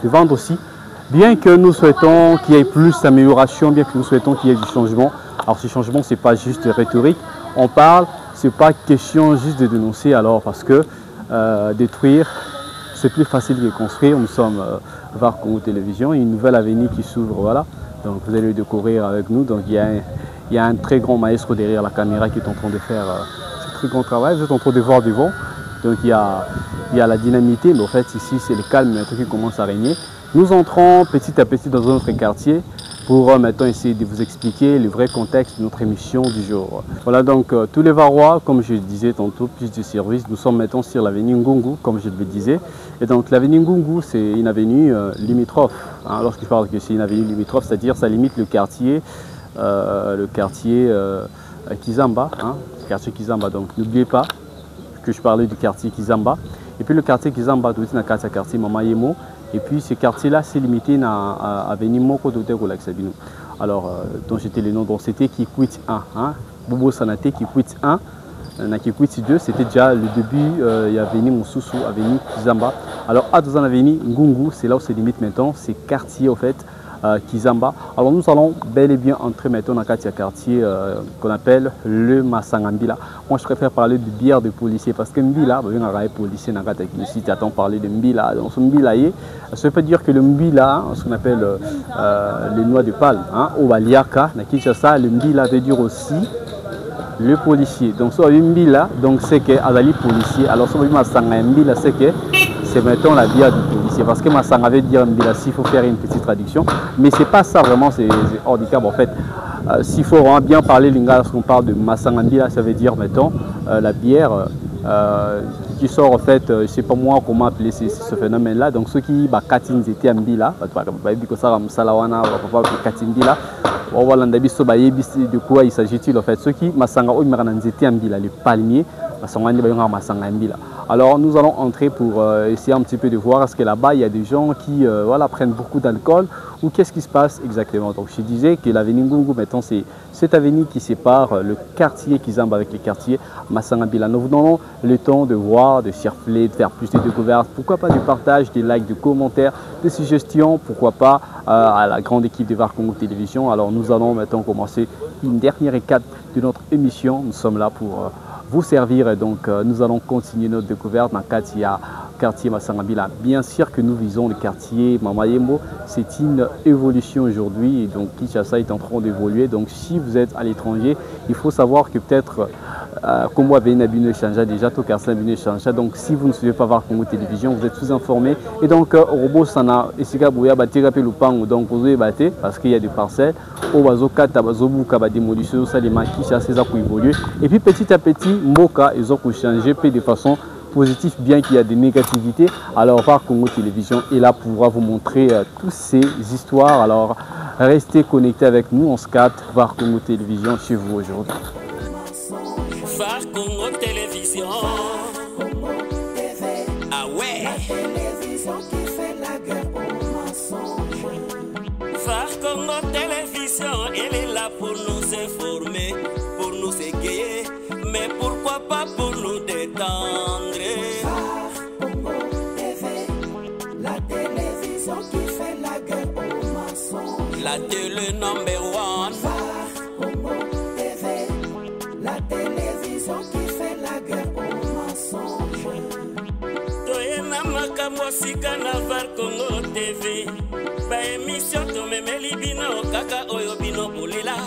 vendre aussi. Bien que nous souhaitons qu'il y ait plus d'amélioration, bien que nous souhaitons qu'il y ait du changement. Alors ce changement, ce n'est pas juste rhétorique. On parle, c'est pas question juste de dénoncer alors parce que détruire c'est plus facile que construire. Nous sommes VAR Congo Télévision, une nouvelle avenue qui s'ouvre, voilà. Donc vous allez le découvrir avec nous. Donc il y a un très grand maestro derrière la caméra qui est en train de faire ce très grand travail. Vous êtes en train de voir devant. Donc il y a la dynamité, mais en fait ici c'est le calme maintenant qui commence à régner. Nous entrons petit à petit dans notre quartier pour maintenant essayer de vous expliquer le vrai contexte de notre émission du jour. Voilà donc tous les Varois, comme je le disais tantôt, plus de service, nous sommes maintenant sur l'avenue Ngungu, comme je le disais. Et donc l'avenue Ngungu, c'est une avenue limitrophe. Hein, lorsque je parle que c'est une avenue limitrophe, c'est-à-dire ça limite le quartier Kizamba, hein, le quartier Kizamba. Donc n'oubliez pas que je parlais du quartier Kizamba. Et puis le quartier Kizamba, tout est le quartier Mama Yemo. Et puis ce quartier-là, c'est limité à Avenue Moko Dote Golak-Sabino. Alors, donc c'était le nom, donc c'était Kikwit 1, hein, Bobo Sanate, Kikwit 1, Kikwit 2, c'était déjà le début, il y a Avenue Moussoussou, Avenue Kizamba. Alors, à dans Avenue Ngungu, c'est là où c'est limite maintenant, c'est quartier au fait, Kizamba. Alors, nous allons bel et bien entrer maintenant dans un quartier qu'on appelle le Masangambila. Moi, je préfère parler de bière de policier parce que Mbila, il y a un policier dans le site, attend parler de Mbila. Donc, ce Mbila, ça veut dire que le Mbila, ce qu'on appelle les noix de palme, hein, au Baliaka, le Mbila veut dire aussi le policier. Donc, soit Mbila, donc c'est que Azali policier. Alors, soit Masangambila, c'est que c'est maintenant la bière du policier. Parce que Masanga veut dire Mbila, s'il faut faire une petite traduction. Mais c'est pas ça vraiment, c'est handicap en fait. S'il faut vraiment bien parler l'ingala, lorsqu'on parle de Masangambila, ça veut dire maintenant la bière qui sort en fait, je ne sais pas moi comment appeler ce phénomène-là. Donc ceux qui katin étaient en Mbila, de quoi il s'agit-il en fait? Ceux qui Masanga étaient en Mbila, les palmiers, alors nous allons entrer pour essayer un petit peu de voir est-ce que là-bas il y a des gens qui voilà, prennent beaucoup d'alcool ou qu'est-ce qui se passe exactement. Donc je disais que l'avenue Ngungu maintenant c'est cette avenue qui sépare le quartier Kizamba avec le quartier Masangambila. Nous vous donnons le temps de voir, de circuler, de faire plus de découvertes, pourquoi pas du partage, des likes, des commentaires, des suggestions, pourquoi pas à la grande équipe de VAR Congo Télévision. Alors nous allons maintenant commencer une dernière étape de notre émission. Nous sommes là pour vous servir et donc nous allons continuer notre découverte dans le quartier Masangambila. Bien sûr que nous visons le quartier Mama Yemo, c'est une évolution aujourd'hui et donc Kinshasa est en train d'évoluer. Donc si vous êtes à l'étranger, il faut savoir que peut-être comme moi Benabino Chanja déjà tout quartier Benabino Chanja. Donc si vous ne suivez pas VAR Congo Télévision, vous êtes sous-informés et donc Robo Sana Esika Bouya Batira Pelupango donc vous avez battu parce qu'il y a des parcelles au Bazoka Tabazobu Kaba démolition Salima Kinshasa ça pour évoluer et puis petit à petit Moka ils ont changé de façon positive bien qu'il y a des négativités. Alors VAR Congo Télévision est là pour vous montrer toutes ces histoires. Alors restez connectés avec nous, on se capte VAR Congo Télévision chez vous aujourd'hui. VAR Congo Télévision. Ah ouais. VAR Congo Télévision, elle est là pour nous informer, pour nous égayer, mais pourquoi pas pour nous détendre. VAR Congo TV, la télévision qui fait la guerre aux mensonges. La télé number one. VAR Congo TV, la télévision qui fait la guerre aux mensonges. Toyena makambo sika na VAR Congo TV. Ba émission to memeli bino kaka oyo bino bolela.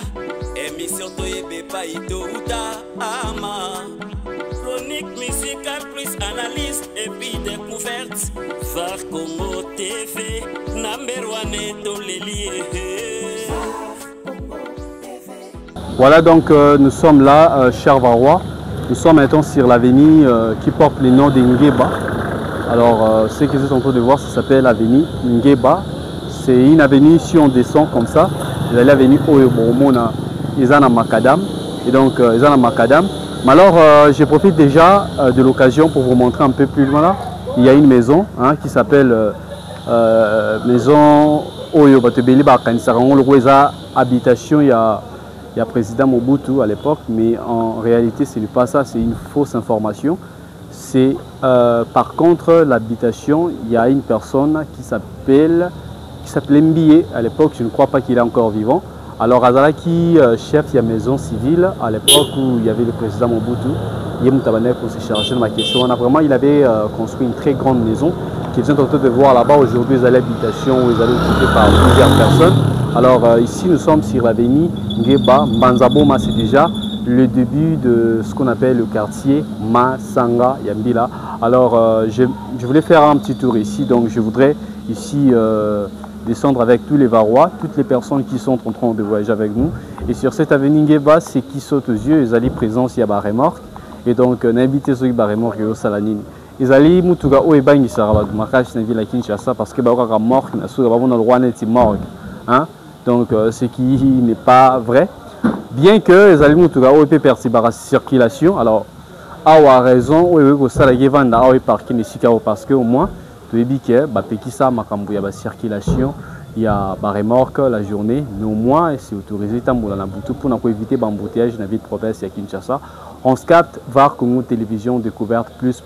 Émission to yebe pa ito uta ama. Chronique musicale plus analyse et puis découverte. VAR Congo TV number one to l'élié. Voilà donc nous sommes là, chers Varois. Nous sommes maintenant sur l'avenue qui porte le nom de Ngeba. Alors ce que vous êtes en train de voir, ça s'appelle l'avenue Ngeba. C'est une avenue, si on descend comme ça, vous allez à l'avenue Oyobomona, Izana Makadam. Et donc Izana Makadam. Mais alors je profite déjà de l'occasion pour vous montrer un peu plus loin là. Il y a une maison hein, qui s'appelle Maison Oyobatebeli Bakanisarang. Le Rweza habitation, il y a président Mobutu à l'époque, mais en réalité ce n'est pas ça, c'est une fausse information. C'est par contre l'habitation, il y a une personne qui s'appelle Mbié à l'époque, je ne crois pas qu'il est encore vivant. Alors Azalaki, chef de la maison civile, à l'époque où il y avait le président Mobutu, Yemoutabane pour se charger de ma question. Vraiment, il avait construit une très grande maison qui vient de voir là-bas. Aujourd'hui, ils allaient à l'habitation où ils allaient occupés par plusieurs personnes. Alors ici, nous sommes sur l'avenue Ngeba. Mbanzaboma, c'est déjà le début de ce qu'on appelle le quartier Masanga Yambila. Alors, je voulais faire un petit tour ici, donc je voudrais ici descendre avec tous les Varois, toutes les personnes qui sont en train de voyager avec nous. Et sur cette avenue Ngeba, c'est qui saute aux yeux, ils allaient présence, il y a Barremorque. Et donc, on a invité ceux qui Barremorque et au Salanine. Ils allaient Moutuga ou Ebangi Sarabag, Makash na ville à Kinshasa, parce que Baraka Morque, n'a pas le droit d'être morgue. Donc, ce qui n'est pas vrai. Bien que les aliments tout cas percent la circulation, alors a raison ou ça la vendre à parking ici parce que au moins tu es dit que ça il y a circulation, il y a remorque la journée, mais au moins c'est autorisé pour éviter l'embouteillage dans la ville de province à Kinshasa. On se capte VAR Congo Télévision découverte plus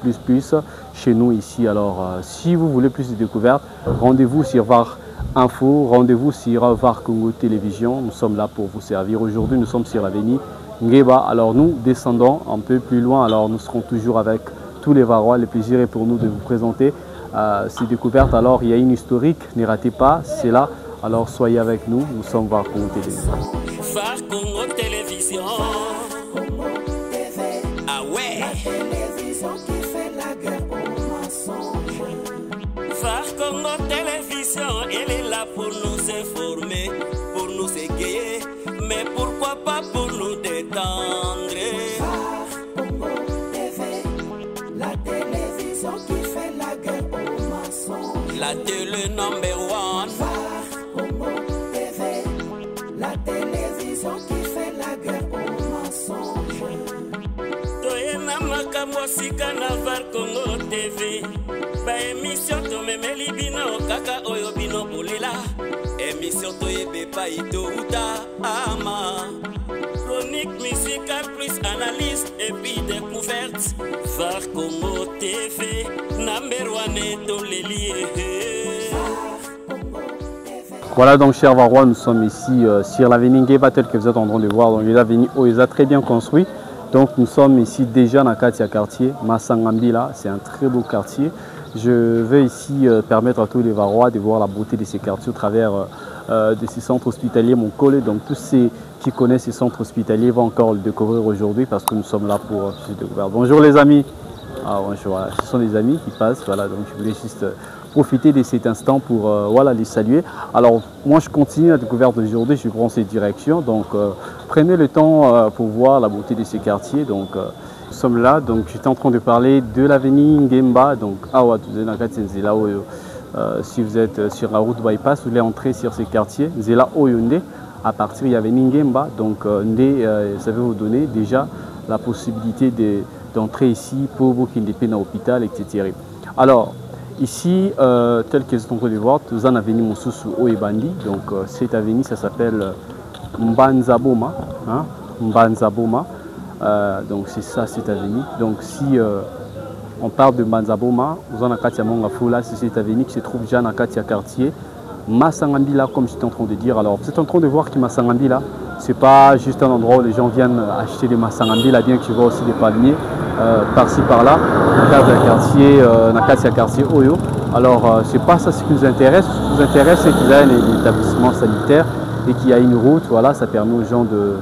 chez nous ici. Alors si vous voulez plus de découvertes, rendez-vous sur VAR Info, rendez-vous sur VAR Congo Télévision. Nous sommes là pour vous servir. Aujourd'hui, nous sommes sur l'avenue Ngeba. Alors nous descendons un peu plus loin. Alors nous serons toujours avec tous les Varois. Le plaisir est pour nous de vous présenter ces découvertes. Alors il y a une historique, ne ratez pas, c'est là. Alors soyez avec nous. Nous sommes VAR Congo Télévision. VAR Congo Télévision. Ah ouais. Qui fait la guerre aux mensonges. VAR Congo Télévision, elle est là pour nous informer, pour nous égayer, mais pourquoi pas pour nous détendre. VAR Congo TV, la télévision qui fait la guerre aux mensonges. La télé number one. VAR Congo TV, la télévision qui fait la guerre aux mensonges. Toyena makambo sika na VAR Congo TV. Ba émission to memeli bino kaka oyo bino bolela. Émission to yebe pa ito uta ama. Chronique musicale plus analyse et puis découverte. VAR Congo TV number one to les Voilà donc chers Varois, nous sommes ici sur l'avenue Ngeba tel que vous êtes en train de voir. Donc l'avenue Oeza très bien construit. Donc nous sommes ici déjà dans le quartier Masangambila, c'est un très beau quartier. Je vais ici permettre à tous les Varois de voir la beauté de ces quartiers au travers de ces centres hospitaliers, mon collègue. Donc tous ceux qui connaissent ces centres hospitaliers vont encore le découvrir aujourd'hui parce que nous sommes là pour se découvrir. Bonjour les amis. Bonjour, voilà. Ce sont des amis qui passent, voilà, donc je voulais juste profiter de cet instant pour voilà, les saluer. Alors moi je continue la découverte d'aujourd'hui, je prends cette direction, donc prenez le temps pour voir la beauté de ces quartiers. Donc nous sommes là, donc j'étais en train de parler de l'avenue Ngemba, donc si vous êtes sur la route bypass, vous voulez entrer sur ces quartiers, Zela Oyonde, à partir de l'avenue Ngemba, donc ça va vous donner déjà la possibilité d'entrer ici pour vous qui n'êtes pas dans l'hôpital, etc. Alors, ici, tel que vous pouvez voir, nous en avenue Mosusu Oebandi, donc cette avenue, ça s'appelle Mbanzaboma, Mbanzaboma. Donc c'est ça cette avenue. Donc si on parle de Mbanzaboma, vous en avez Katia Mongafula, c'est cette avenue qui se trouve déjà dans Katia quartier Masangambila, comme j'étais en train de dire. Alors vous êtes en train de voir que Masangambila, c'est pas juste un endroit où les gens viennent acheter des Masangambila, bien que tu vois aussi des palmiers par-ci par-là, dans Katia quartier Oyo. Alors c'est pas ça ce qui nous intéresse. Ce qui nous intéresse, c'est qu'il y a un établissement sanitaire et qu'il y a une route. Voilà, ça permet aux gens de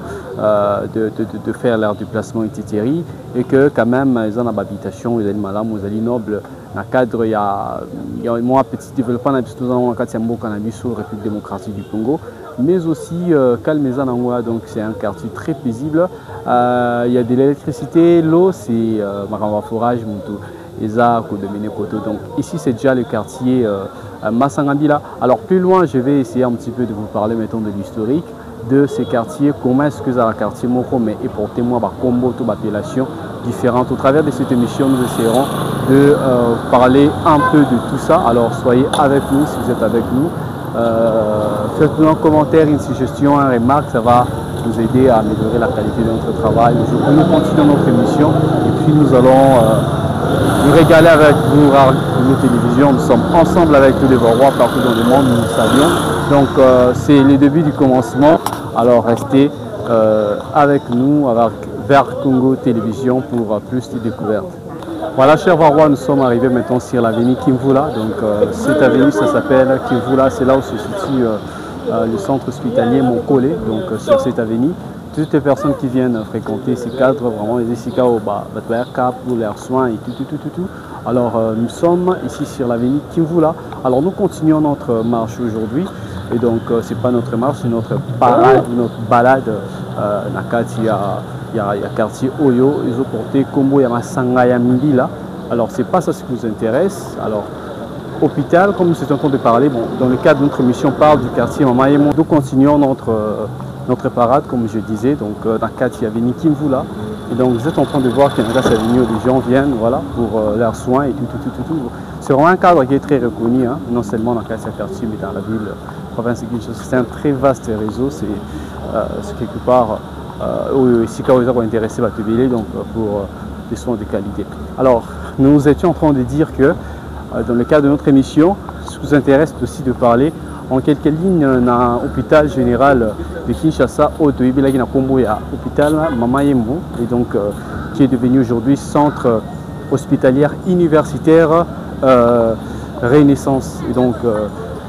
faire leur déplacement, etc. Et que quand même, ils ont une habitation, ils ont une malam, ils ont une noble. Dans le cadre, il y a un petit développement dans la République démocratique du Congo, mais aussi Kalmezanangwa, donc c'est un quartier très paisible. Il y a de l'électricité, l'eau, c'est Maramba Forage, Moutou, Eza, Kodomine Koto. Donc ici, c'est déjà le quartier Masangambila. Alors plus loin, je vais essayer un petit peu de vous parler maintenant de l'historique de ces quartiers, comment est-ce que le quartier Moko, mais et portez-moi par combo, toute appellation différentes. Au travers de cette émission, nous essaierons de parler un peu de tout ça. Alors soyez avec nous si vous êtes avec nous. Faites-nous un commentaire, une suggestion, une remarque, ça va nous aider à améliorer la qualité de notre travail. Aujourd'hui, nous continuons notre émission et puis nous allons nous régaler avec vous, nos télévisions. Nous sommes ensemble avec tous les Varois partout dans le monde, nous le savions. Donc c'est le début du commencement. Alors restez avec nous, avec Vert Congo Télévision pour plus de découvertes. Voilà, chers Varois, nous sommes arrivés maintenant sur l'avenue Kimvula. Donc cette avenue, ça s'appelle Kimvula, c'est là où se situe le centre hospitalier Monkole. Donc sur cette avenue, toutes les personnes qui viennent fréquenter ces cadres, vraiment les ICK au cap pour leurs soins et tout. Alors nous sommes ici sur l'avenue Kimvula. Alors nous continuons notre marche aujourd'hui. Et donc c'est pas notre marche, c'est notre parade, notre balade. Il y a quartier Oyo, ils ont porté Kombo Yamasanga Yambila. Alors c'est pas ça ce qui nous intéresse. Alors hôpital, comme nous sommes en train de parler, bon, dans le cadre de notre mission, on parle du quartier Mamayemo. Nous continuons notre parade, comme je disais, donc dans le quartier Avenue Kimvula. Et donc vous êtes en train de voir qu'il y a une avenue où les gens viennent, voilà, pour leurs soins et tout. C'est vraiment un cadre qui est très reconnu, hein, non seulement dans le quartier, mais dans la ville, province de Kinshasa. C'est un très vaste réseau, c'est quelque part ici quand ils ont intéressé à Tébélé, donc pour des soins de qualité. Alors nous étions en train de dire que dans le cadre de notre émission, ce qui nous intéresse aussi de parler en quelques lignes dans l'hôpital général de Kinshasa, hôpital Mamayemo, et donc qui est devenu aujourd'hui centre hospitalier universitaire Renaissance. Et donc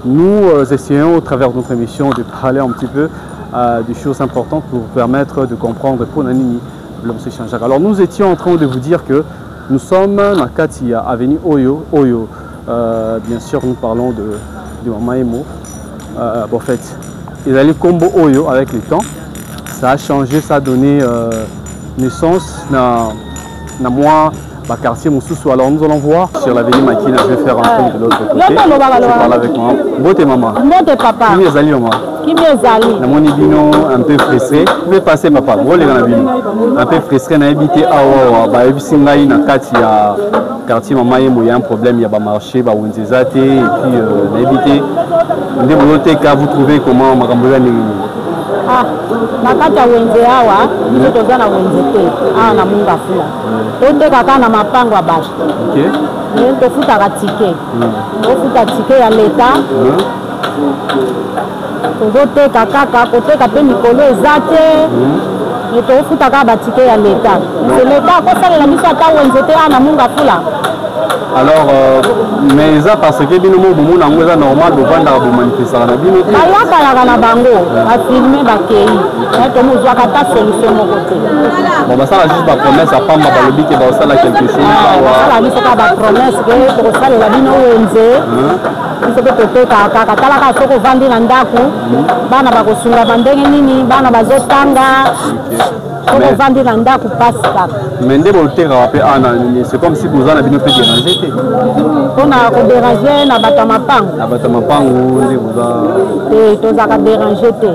nous essayons au travers de notre émission de parler un petit peu des choses importantes pour vous permettre de comprendre pour Nanini l'homme se change. Alors nous étions en train de vous dire que nous sommes dans Katia, avenue Oyo. Bien sûr nous parlons de Mamayemo. En fait, ils allaient combo Oyo avec le temps. Ça a changé, ça a donné naissance à moi. Quartier Moussoussou. Alors nous allons voir sur l'avenue Makina, je vais faire un tour de l'autre côté. Je parle avec moi. Bote maman. Bote papa. Qui est allé maman? Qui est allé? Na moni bino un peu frisé. Vous pouvez passer papa. Vous voulez la bino. Un peu frisé na habité awa ba ebisinga ina kati ya quartier Mamayemo, il y a un problème, il y a ba marché ba wenzezate et puis na habité. Ndé bote ka vous trouvez comment makambola ni? Ah, nakata wenze hawa, ndio tozana wenze te. Ah, na munga fula. Tote kaka na mapango ya bashi. OK. Ndio tofuta ka ticket. Tofuta ticket ya leta. Tote kaka kote ka pe mikolo ezate. Ndio tofuta ka ba ticket ya leta. C'est leta ko sala la miso ata wenze te na munga fula. Alors, mais ça parce que bino mo bomo nango ça normal de vendre pour manifester na bino. Bayaka na bango, a filmer ba kei. To mo zwa kata solution mo côté. Bon bah ça a juste la promesse à pamba ba lobi que ba ça la quelque chose. Ça la mise ka ba promesse que to sala la bino wenze. Isso que to kaka tala ka soko vandi na ndaku. Bana ba kosunga bandenge nini, bana bazotanga. Mais vendre dans ndaku passe pas. Mais ndé boltera pe ana c'est comme si vous en avez pas dérangé. On a ko déranger na batamapango. Na batamapango ndé vous a to za ka déranger te.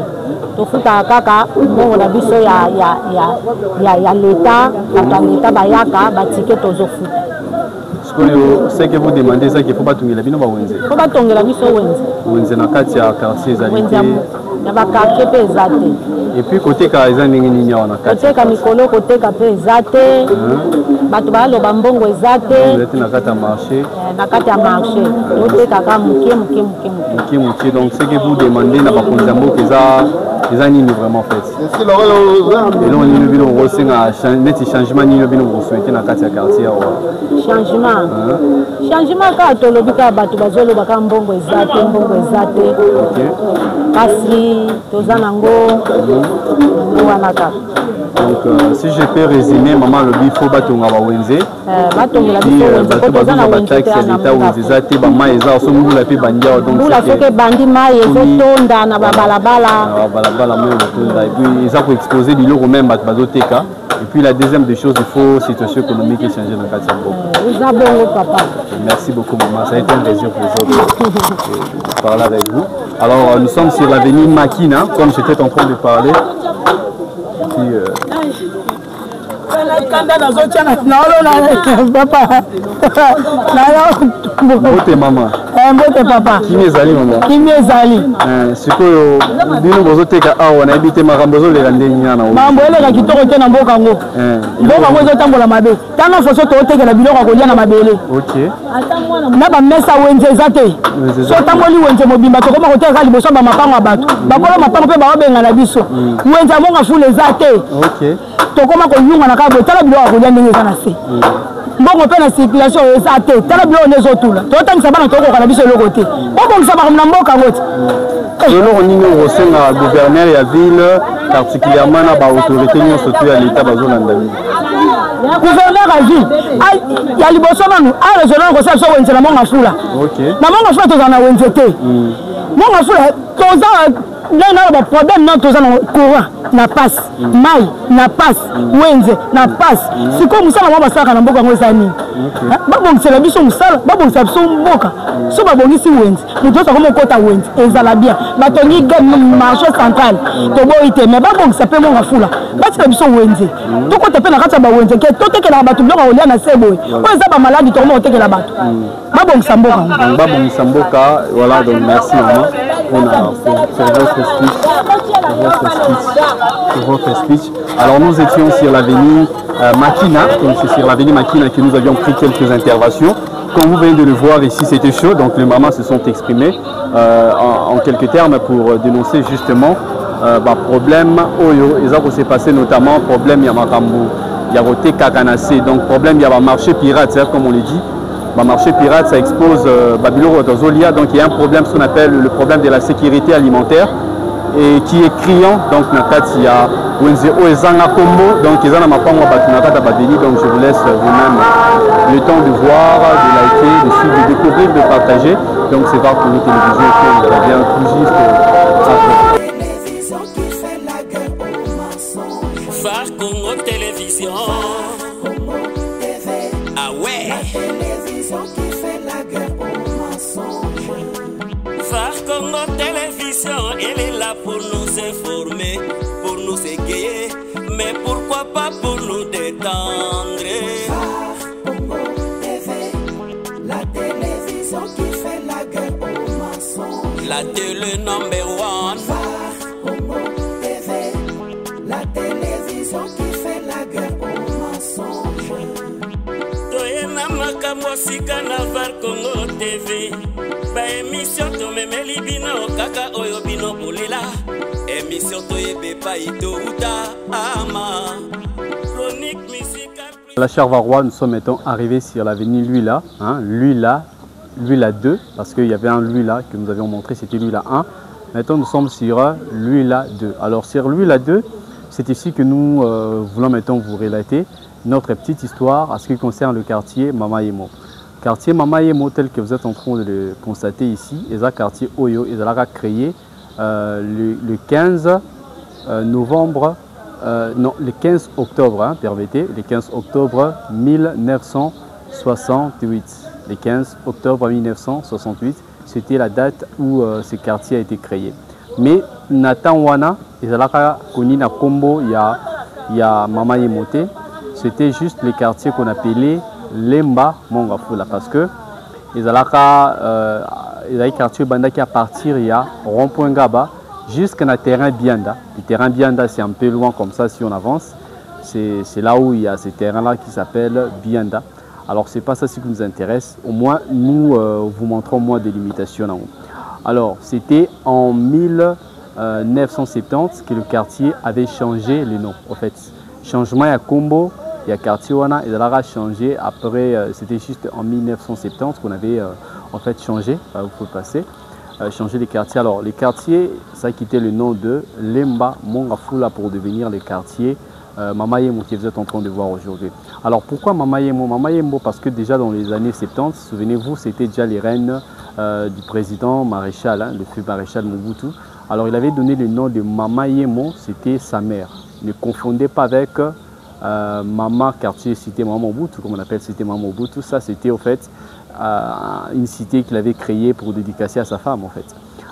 To futa kaka bongo na biso ya leta, na leta bayaka batike tozo futa. Ce que vous demandez, c'est qu'il faut pas tomber la bino ba wenze. Faut pas tomber la biso wenze. Wenze na kati ya quartier zalité. Na ba quartier pe zate. Et puis côté Kaizan nini wana kati. Côté ka mikolo côté ka pe zate. Bato ba lo bambongo ezate. Vous êtes na kati ya marché. Na kati ya marché. Côté kaka mukie. Donc ce que vous demandez na ba konzambo keza nini vraiment fait. Et là on est venu au Rosenga net changement ni venu au souhaiter na kati ya quartier wa. Changement ka to lobika bato bazolo baka mbongo ezate. OK. Kasi tozanango wanaka. Donc si je peux résumer maman le bifo batonga ba wenze. Batonga la bifo tozana ba taxe l'état wenze zate ba mai eza so mbula pe bandia donc mbula soke bandi mai ezotonda na balabala. Balabala moi et puis ça pour exposer biloko même bato bazoteka. Et puis la deuxième des choses, il faut situation économique et changer dans le quartier. Merci beaucoup maman, ça a été un plaisir pour vous de parler avec vous. Alors nous sommes sur l'avenue Makina, comme j'étais en train de parler. Puis, kanda nazotia na olo na papa na mbote mama mbote papa kimi ezali mama kimi ezali sikoyo bino bozoteka awa nayebi te makambo ozolela ndenge wana mambo eleka kitoko te na mboka yango mboka yango ezotambola mabe ntango foso tootekela biloko ya kolia na mabele na bamesa wenze eza te so otamboli wenze mobimba tokoma kotekaka liboso ba mapango ya bato bakola mapango mpe baobenga na biso wenze ya monga fula eza te tokoma koyunga na kaka boye tala biloko ya kolia ndenge eza na se mbongo mpe na circulation eza te tala biloko nde ezotula totangisa bana tokoka na biso eloko te bobongisa makambo na mboka yango te eloko nini okosenga gouverneur ya ville particulièrement na baautorité nyonso to ya l'état bazolanda bino gouverneur ya ville ya liboso nanu arégional kosala biso wenze na monga fula na monga fula tozala na wenze te monga fula toza nana baproblème nano toza na courant na passe mai na passe wenze na passe sikoyo mosala mwa basalaka na mboka yango eza nini babongisela biso mosala babongisa biso mboka so babongisi wenze moto osa koma okota wenze ezala bien batongi marché central toboyi te mais babongisa mpe monga fula batika biso wenze tokota mpe na kati ya bawenze ke totekelaka bato biloko ya kolia na se boye oyo eza bamaladi tokoma kotekela bato babongisa mboka babongisa mboka voilà donc merci maman pour votre speech. Alors nous étions sur l'avenue Makina, donc c'est sur l'avenue Makina que nous avions pris quelques interventions. Comme vous venez de le voir ici, c'était chaud, donc les mamans se sont exprimées en quelques termes pour dénoncer justement problème oyo et ça s'est passé notamment problème Yamakambu, Yarote Kakanase, donc problème Yama marché pirate, c'est comme on le dit. Marché pirate, ça expose Babylone Rotozolia, donc il y a un problème, ce qu'on appelle le problème de la sécurité alimentaire et qui est criant. Donc il y a Wenze Oezanga Kombo, donc ils ont un mapango Batunakata Babeli, donc je vous laisse vous-même le temps de voir, de liker, de suivre, de découvrir, de partager. Donc c'est voir pour une télévision qui revient tout juste après. Télévision qui fait la guerre au mensonge. Phare Congo Télévision. Ah ouais. La télévision qui fait la guerre au mensonge. Phare Congo Télévision, elle est là pour nous informer, pour nous égayer, mais pourquoi pas pour nous détendre. Phare Congo TV, la télévision qui fait la guerre au mensonge. La télé number one. Phare Congo TV, la télévision qui fait la guerre au mensonge. Toyena makambo sika na Phare Congo TV. Ba émission to memeli bino kaka oyo bino bolela. Émission to yebe pa ito uta ama. Chronique musicale. La chère Varois, nous sommes maintenant arrivés sur l'avenue Luila, hein, Luila 2, parce qu'il y avait un Luila que nous avions montré, c'était Luila 1. Maintenant nous sommes sur Luila 2. Alors sur Luila 2, c'est ici que nous voulons maintenant vous relater notre petite histoire à ce qui concerne le quartier Mamayemo. Quartier Mamayemo tel que vous êtes en train de le constater ici, est un quartier Oyo, et a créé le 15 novembre, non, le 15 octobre, hein, permettez, le 15 octobre 1968. Le 15 octobre 1968, c'était la date où ce quartier a été créé. Mais Nathan Wana, et a connu na Kombo, il y a Mamayemo, c'était juste le quartier qu'on appelait Lemba Mongafula, parce que ils avaient quartier Banda qui à partir il y a rond-point Gaba jusqu'à le terrain Bianda. Le terrain Bianda c'est un peu loin comme ça si on avance. C'est là où il y a ce terrain là qui s'appelle Bianda. Alors c'est pas ça ce qui nous intéresse. Au moins nous vous montrons moins des limitations là-haut. Alors c'était en 1970 que le quartier avait changé le nom. En fait, changement à Kombo. Il y a quartier Wana, il a changé après, c'était juste en 1970 qu'on avait en fait changé, vous pouvez passer, changer les quartiers. Alors les quartiers, ça a quitté le nom de Lemba Mongafula pour devenir les quartiers Mamayemo que vous êtes en train de voir aujourd'hui. Alors pourquoi Mamayemo? Mamayemo parce que déjà dans les années 70, souvenez-vous, c'était déjà les reines du président maréchal, hein, le feu maréchal Mobutu. Alors il avait donné le nom de Mamayemo, c'était sa mère. Ne confondez pas avec Mama quartier cité Maman Mobutu, comme on appelle cité Maman Mobutu. Ça c'était en fait une cité qu'il avait créée pour dédicacer à sa femme en fait.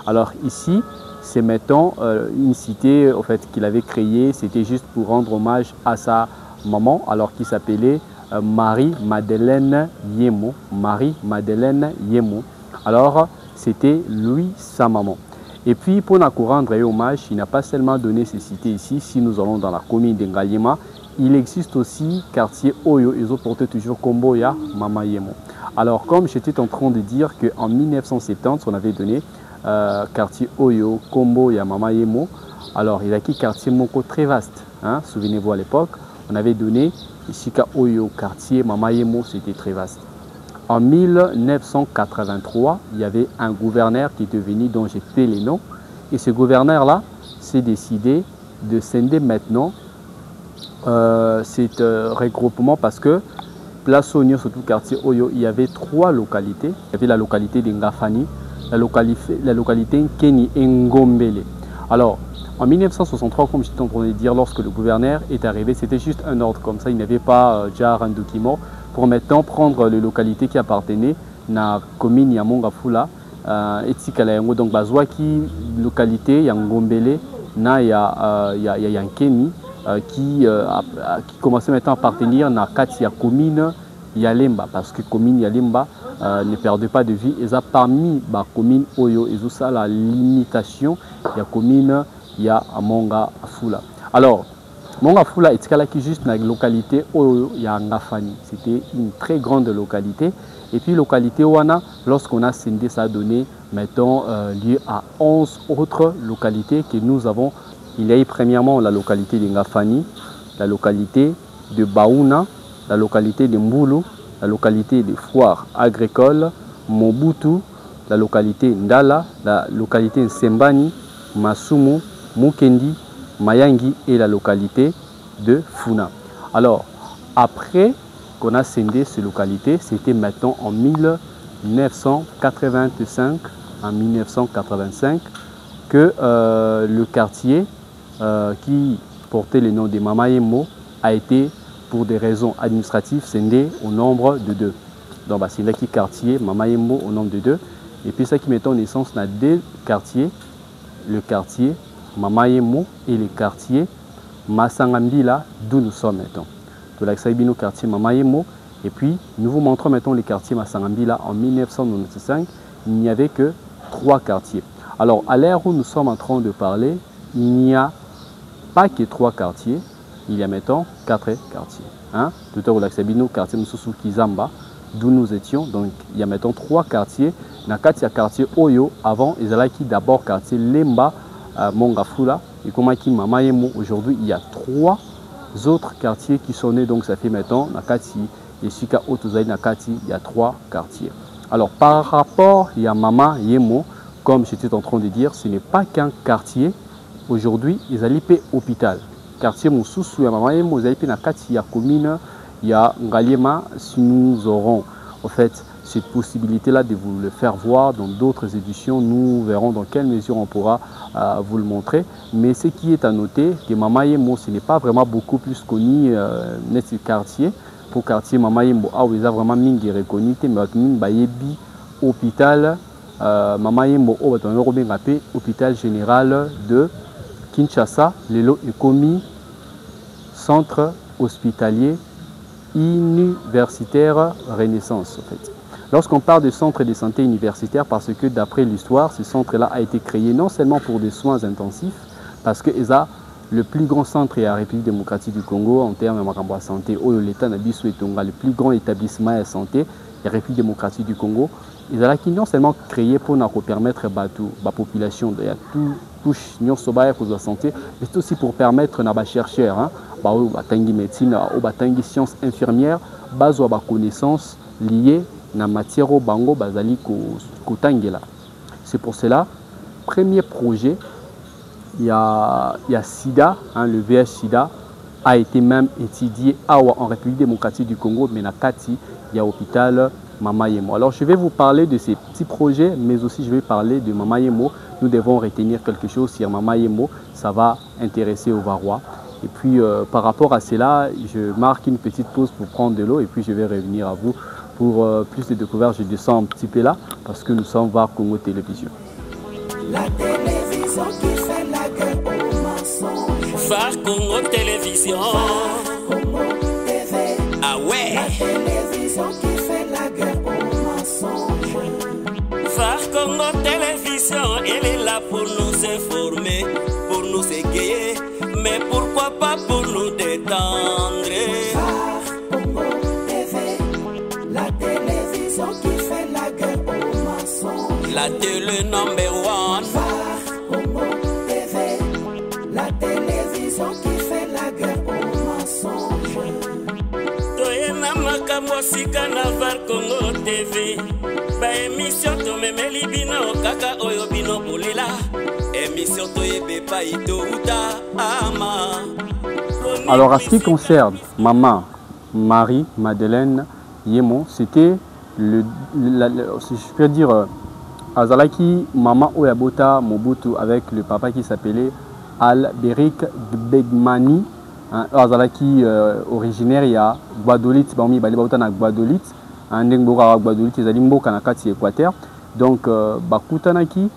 Alors ici c'est maintenant une cité en fait qu'il avait créée, c'était juste pour rendre hommage à sa maman, alors qui s'appelait Marie-Madeleine Yemo. Marie-Madeleine Yemo. Alors, c'était lui, sa maman. Et puis, pour nous rendre hommage, il n'a pas seulement donné ces cités ici. Si nous allons dans la commune de Ngaliema, il existe aussi quartier Oyo. Ils ont porté toujours Kombo ya Mama Yemo. Alors, comme j'étais en train de dire qu'en 1970, on avait donné quartier Oyo, Kombo ya Mama Yemo. Alors, il a qui quartier Moko très vaste. Hein? Souvenez-vous à l'époque, on avait donné Ishika Oyo, quartier Mama Yemo, c'était très vaste. En 1983, il y avait un gouverneur qui est venu, dont j'ai fait les noms. Et ce gouverneur-là s'est décidé de scinder maintenant cet regroupement parce que Place Oignon, surtout quartier Oyo, il y avait 3 localités. Il y avait la localité de Ngafani, la localité Nkeni et Ngombele. Alors, en 1963, comme j'étais en train de dire, lorsque le gouverneur est arrivé, c'était juste un ordre comme ça. Il n'y avait pas déjà un document pour maintenant prendre les localités qui appartenaient à la commune de Mongafula. Donc, Bazouaki, localité, Yangombele, il y a Nkeni qui commençait maintenant à appartenir à la commune Yalemba. Parce que la commune Yalemba ne perdait pas de vie. Et ça, parmi la commune Oyo, et ça, la limitation, il y a la commune Mongafula. Alors, Mongafula est juste la localité Oyo Ngafani. C'était une très grande localité. Et puis, localité Oana, lorsqu'on a scindé, ça a donné maintenant lieu à 11 autres localités que nous avons. Il y a eu premièrement la localité de Ngafani, la localité de Baouna, la localité de Mboulou, la localité de Foire agricole, Mobutu, la localité Ndala, la localité Nsembani, Masumu, Mukendi, Mayangi et la localité de Funa. Alors, après qu'on a scindé ces localités, c'était maintenant en 1985, que le quartier qui portait le nom de Mama Yemo a été, pour des raisons administratives, scindé au nombre de 2. Donc, c'est là qui quartier Mama Yemo au nombre de 2. Et puis, ça qui met en naissance, on a 2 quartiers, le quartier Mama Yemo et le quartier Masangambila, d'où nous sommes maintenant. De l'accès quartier Mama Yemo. Et puis, nous vous montrons maintenant le quartier Masangambila. En 1995, il n'y avait que 3 quartiers. Alors, à l'ère où nous sommes en train de parler, il n'y a pas que 3 quartiers, il y a maintenant 4 quartiers. Hein? Tout à l'heure, l'accès quartier Moussoussou Kizamba, d'où nous étions. Donc, il y a maintenant 3 quartiers. Dans le quartier Oyo, avant, ils allaient d'abord quartier Lemba, Mongafula, et comme Mama Yemo. Aujourd'hui, il y a 3 autres quartiers qui sont nés. Donc, ça fait maintenant, Nakati et Shika Otuzai Nakati, il y a 3 quartiers. Alors, par rapport à Mama Yemo, comme j'étais en train de dire, ce n'est pas qu'un quartier. Aujourd'hui, ils allaient payer hôpital. Quartier Moussoussou, Mama Yemo, ils allaient payer Nakati, il y a commune, il y a Ngaliema. Si nous aurons, en fait, cette possibilité-là de vous le faire voir dans d'autres éditions, nous verrons dans quelle mesure on pourra vous le montrer. Mais ce qui est à noter, que Mama Yemo, ce n'est pas vraiment beaucoup plus connu dans ce quartier. Pour quartier Mama Yemo, ils ont vraiment mingi reconnu, mais bayebi hôpital Mama Yemo, hôpital général de Kinshasa, Lelo est commis centre hospitalier universitaire Renaissance. En fait. Lorsqu'on parle de centre de santé universitaire, parce que d'après l'histoire, ce centre-là a été créé non seulement pour des soins intensifs, parce que le plus grand centre est la République démocratique du Congo en termes de santé, où l'État n'a le plus grand établissement de santé, la République démocratique du Congo, ils ont non seulement créé pour nous permettre à la population de touche la santé, mais aussi pour permettre aux chercheurs, médecine, aux sciences infirmières, aux connaissances liées à la matière au bango bazali kotangela. C'est pour cela, premier projet, il y a SIDA, le VIH-SIDA a été même étudié en République démocratique du Congo, mais à Kati, il y a l'hôpital Mama Yemo. Alors je vais vous parler de ces petits projets, mais aussi je vais parler de Mama Yemo. Nous devons retenir quelque chose sur Mama Yemo, ça va intéresser aux Varois. Et puis par rapport à cela, je marque une petite pause pour prendre de l'eau et puis je vais revenir à vous pour plus de découvertes. Je descends un petit peu là parce que nous sommes VAR Congo Télévision. La télévision qui fait la guerre aux mensonges. VAR Congo Télévision. Congo TV. Ah ouais. La télévision qui fait la guerre aux mensonges. Phare Congo Télévision, elle est là pour nous informer, pour nous égayer, mais pourquoi pas pour nous détendre. Phare Congo TV. La télévision qui fait la guerre aux mensonges. La télé number one. Phare Congo TV. La télévision qui fait la guerre aux mensonges. Toyena makambo sika na Phare Congo TV. Ba émission to memeli bino kaka oyo bino bolela. Émission to yebe pa ito uta ama. Alors, à ce qui concerne maman Marie Madeleine Yemo, c'était si je peux dire, Azalaki, maman Oyabota Mobutu avec le papa qui s'appelait Alberic Gbegmani. Azalaki originaire, il y a Guadolit, Bami Balibauta na Guadolit, Ndengboka Guadolit, Zalimbo Kanakati Équateur. Donc, Bakutanaki,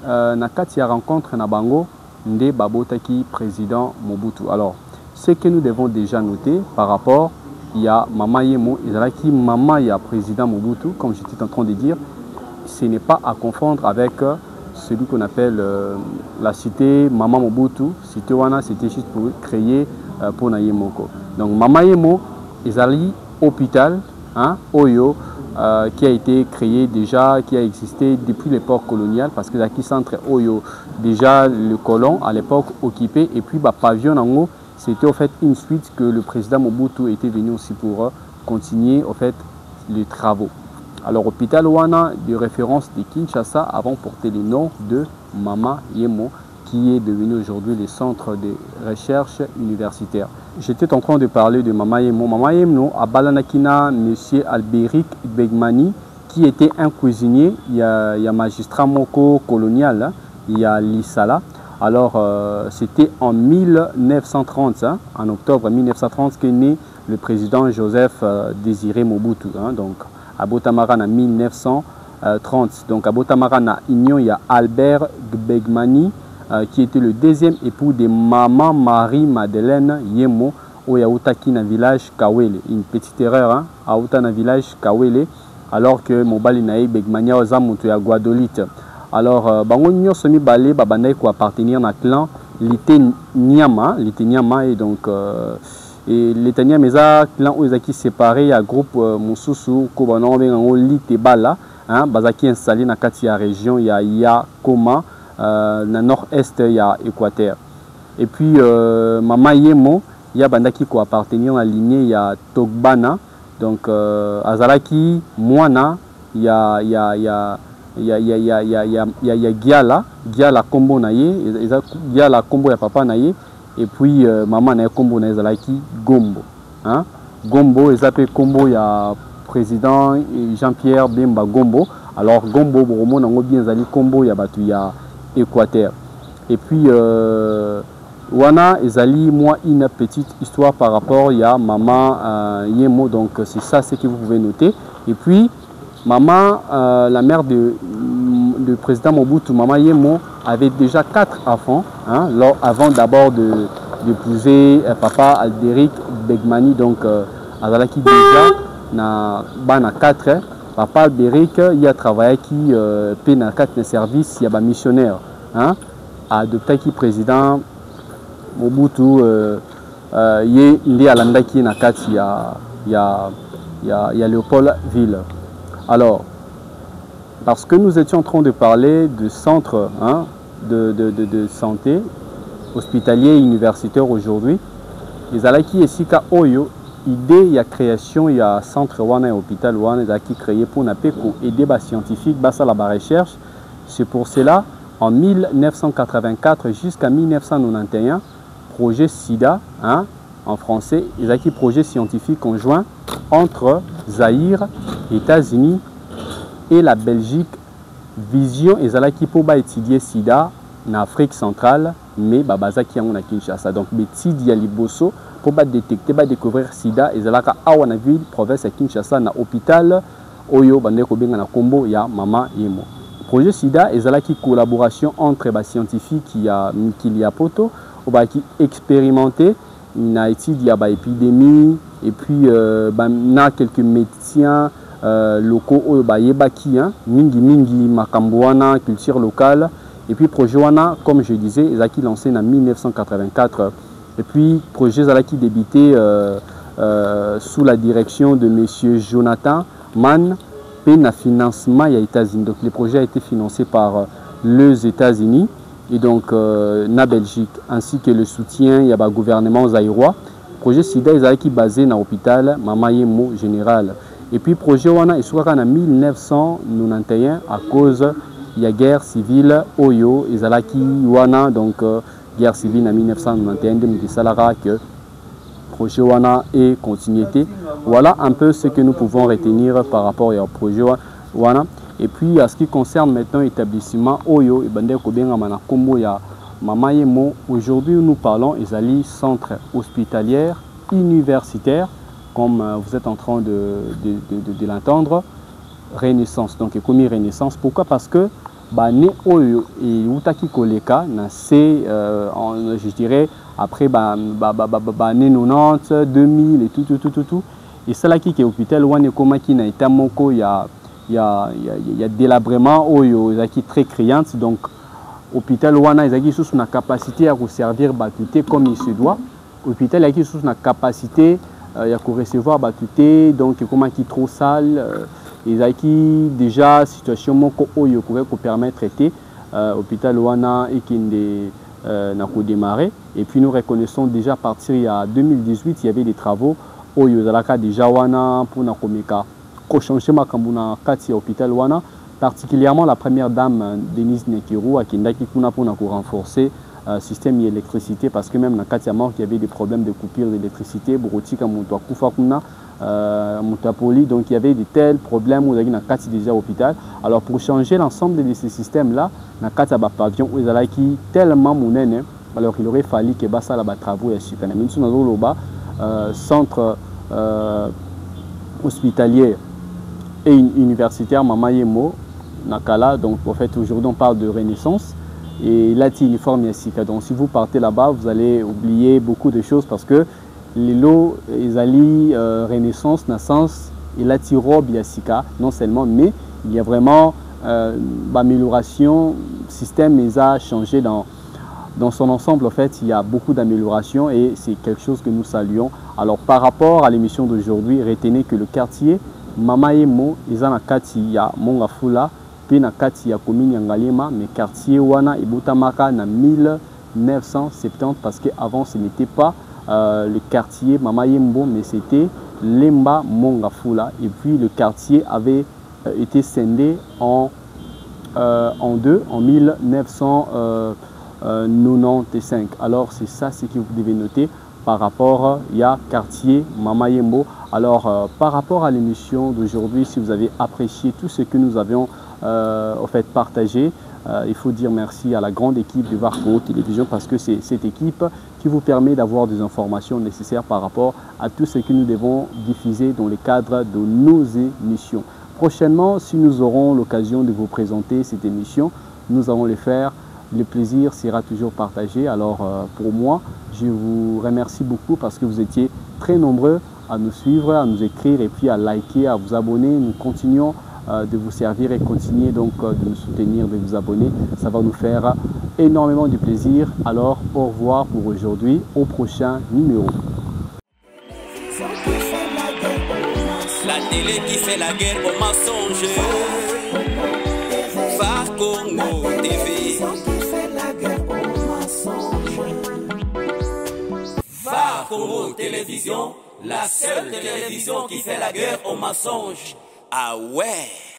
Nakati a rencontre na Bango, Nde Babotaki, président Mobutu. Alors, ce que nous devons déjà noter par rapport, il y a Mama Yemo, Ezalaki Mama, il y a président Mobutu, comme j'étais en train de dire, ce n'est pas à confondre avec celui qu'on appelle la cité Mama Mobutu. Cité Wana, c'était juste pour créer pour Nayemoko. Donc Mama Yemo, Ezali hôpital, Oyo, qui a été créé déjà, qui a existé depuis l'époque coloniale, parce que Zaki centre Oyo, déjà le colon à l'époque occupé, et puis pavillon en haut, c'était en fait une suite que le président Mobutu était venu aussi pour continuer en fait les travaux. Alors hôpital Wana de référence de Kinshasa avant porter le nom de Mama Yemo, qui est devenu aujourd'hui le centre de recherche universitaire. J'étais en train de parler de Mama Yemo. Mama Yemo à Balanakina, M. Alberic Gbegmani, qui était un cuisinier. Il y a magistrat Moko colonial, il y a Lissala. Alors c'était en 1930, en octobre 1930, qu'est né le président Joseph Désiré Mobutu. Donc à Botamara en 1930. Donc à Botamara na Union, il y a Albert Gbegmani, qui était le deuxième époux de Maman Marie Madeleine Yemo au Yaoutaki na village Kawele. Une petite erreur, à Outa na village Kawele, alors que Mobali Naï Gbegmani a Zamutu à Guadolite. Alors, bango nyo somi balé babandai ko appartenir na clan Lite Nyama, et donc et Lite Nyama eza clan ozaki séparé ya groupe Mususu ko bana bengo Lite Bala, bazaki installé na kati ya région ya Yakoma, na nord-est ya Équateur. Et puis Mama Yemo ya bandaki ko appartenir na lignée ya Togbana, donc azalaki mwana ya Giala Kombo Naye, Giala Kombo ya papa Naye, et puis maman Naye Kombo Naye Zalaki Gombo. Gombo, ils appellent Kombo ya président Jean-Pierre Bemba Gombo. Alors Gombo, Boromo Nango bien Zali Kombo ya Batu ya Équateur. Et puis Wana Ezali, moi une petite histoire par rapport à maman Yemo, donc c'est ça ce que vous pouvez noter. Et puis maman, la mère du président Mobutu, Mama Yemo, avait déjà 4 enfants, avant d'abord d'épouser papa Alberic Gbegmani, donc Azalaki déjà na 4. Papa Alberic, il a travaillé qui paie dans 4 services, il y a un missionnaire, a adopté qui président Mobutu, il est à l'andaki na 4, il y a Léopoldville. Alors, parce que nous étions en train de parler de centre de santé hospitalier et universitaire aujourd'hui, les Alaki et Sika Oyo, idée, il y a création, il y a centre Wana et hôpital Wana qui créé pour aider les scientifiques à la recherche. C'est pour cela, en 1984 jusqu'à 1991, projet SIDA, en français, il y a projet scientifique conjoint entre Zaïre, États-Unis et la Belgique. Vision ezalaki pour étudier sida en Afrique centrale, mais babazaki en Kinshasa. Donc étudier liboso pour détecter, découvrir sida ezalaka awa na ville province à Kinshasa na hôpital oyo bande ko benga na kombo ya Mama Yemo. Projet sida ezalaki collaboration entre les scientifiques qui a Poto qui expérimenté il a étudié à l'épidémie et puis on a quelques médecins locaux yebaki mingi makamboana culture locale et puis projet wana comme je disais ils ont lancé en 1984 et puis projet qui débuté sous la direction de monsieur Jonathan Mann et na financement aux États-Unis. Donc le projet a été financé par les États-Unis et donc na Belgique ainsi que le soutien il y a le gouvernement zaïrois. Projet SIDA est basé dans l'hôpital Mama Yemo Général. Et puis le projet wana est en 1991 à cause de la guerre civile Oyo ezalaki wana donc guerre civile en 1991 de Salara que projet wana et continuité. Voilà un peu ce que nous pouvons retenir par rapport au projet wana. Et puis à ce qui concerne maintenant l'établissement Oyo et bande kobenga mana kombo ya Mama Yemo, aujourd'hui nous parlons ezali centre hospitalier universitaire comme vous êtes en train de l'entendre, Renaissance. Donc, comme Renaissance, pourquoi? Parce que né Oyo et Utaki Koleka, je dirais, après né 90, 2000 et tout. Et c'est là qui est hôpital, qui n'a été moko, il y a délabrement Oyo, qui est très criante. Donc, hôpital wana, il y a une capacité à servir comme il se doit. Hôpital, il y a une capacité il y a recevoir battuté donc comment qui trop sale ils a qui déjà situation moko oyo pourrait permettre traiter hôpital wana et qui n'a pas démarré et puis nous reconnaissons déjà à partir il y a 2018 il y avait des travaux oyo zalaka déjà wana pour na komeka ko changer makambuna kati hôpital wana particulièrement la première dame Denise Nekiru qui ndaki kuna pour na renforcer système d'électricité parce que même dans le cas il y avait des problèmes de coupure d'électricité, donc il y avait de tels problèmes où il y a déjà l'hôpital. Alors pour changer l'ensemble de ces systèmes-là, dans le cas de pavillon où il y a tellement monnaie, alors il aurait fallu que ça là travaux et super. Centre hospitalier et universitaire Mama Yemo Nakala, donc en fait aujourd'hui on parle de Renaissance. Et là, c'est uniforme Yassika. Donc, si vous partez là-bas, vous allez oublier beaucoup de choses parce que les lots, ils allient Renaissance, Naissance et là, robe Yassika, non seulement, mais il y a vraiment amélioration. Le système les a changé dans son ensemble. En fait, il y a beaucoup d'améliorations et c'est quelque chose que nous saluons. Alors, par rapport à l'émission d'aujourd'hui, retenez que le quartier Mama Yemo, ils ont un quartier à Mongafula. Puis na kati ya commune ya Ngalema mais quartier wana ibutamaka na 1970 parce que avant ce n'était pas le quartier Mama Yemo mais c'était Lemba Mongafula et puis le quartier avait été scindé en deux en 1995. Alors c'est ça ce que vous devez noter par rapport il y a quartier Mama Yemo. Alors par rapport à l'émission d'aujourd'hui, si vous avez apprécié tout ce que nous avions en fait partagé, il faut dire merci à la grande équipe de Varco Télévision parce que c'est cette équipe qui vous permet d'avoir des informations nécessaires par rapport à tout ce que nous devons diffuser dans le cadre de nos émissions. Prochainement, si nous aurons l'occasion de vous présenter cette émission, nous allons le faire. Le plaisir sera toujours partagé. Alors pour moi, je vous remercie beaucoup parce que vous étiez très nombreux à nous suivre, à nous écrire et puis à liker, à vous abonner. Nous continuons de vous servir et continuer donc de nous soutenir, de vous abonner. Ça va nous faire énormément de plaisir. Alors au revoir pour aujourd'hui, au prochain numéro. La télé qui fait la guerre aux mensonges. Var Congo TV. Var Congo Télévision, la seule télévision qui fait la guerre aux mensonges. Ah ouais.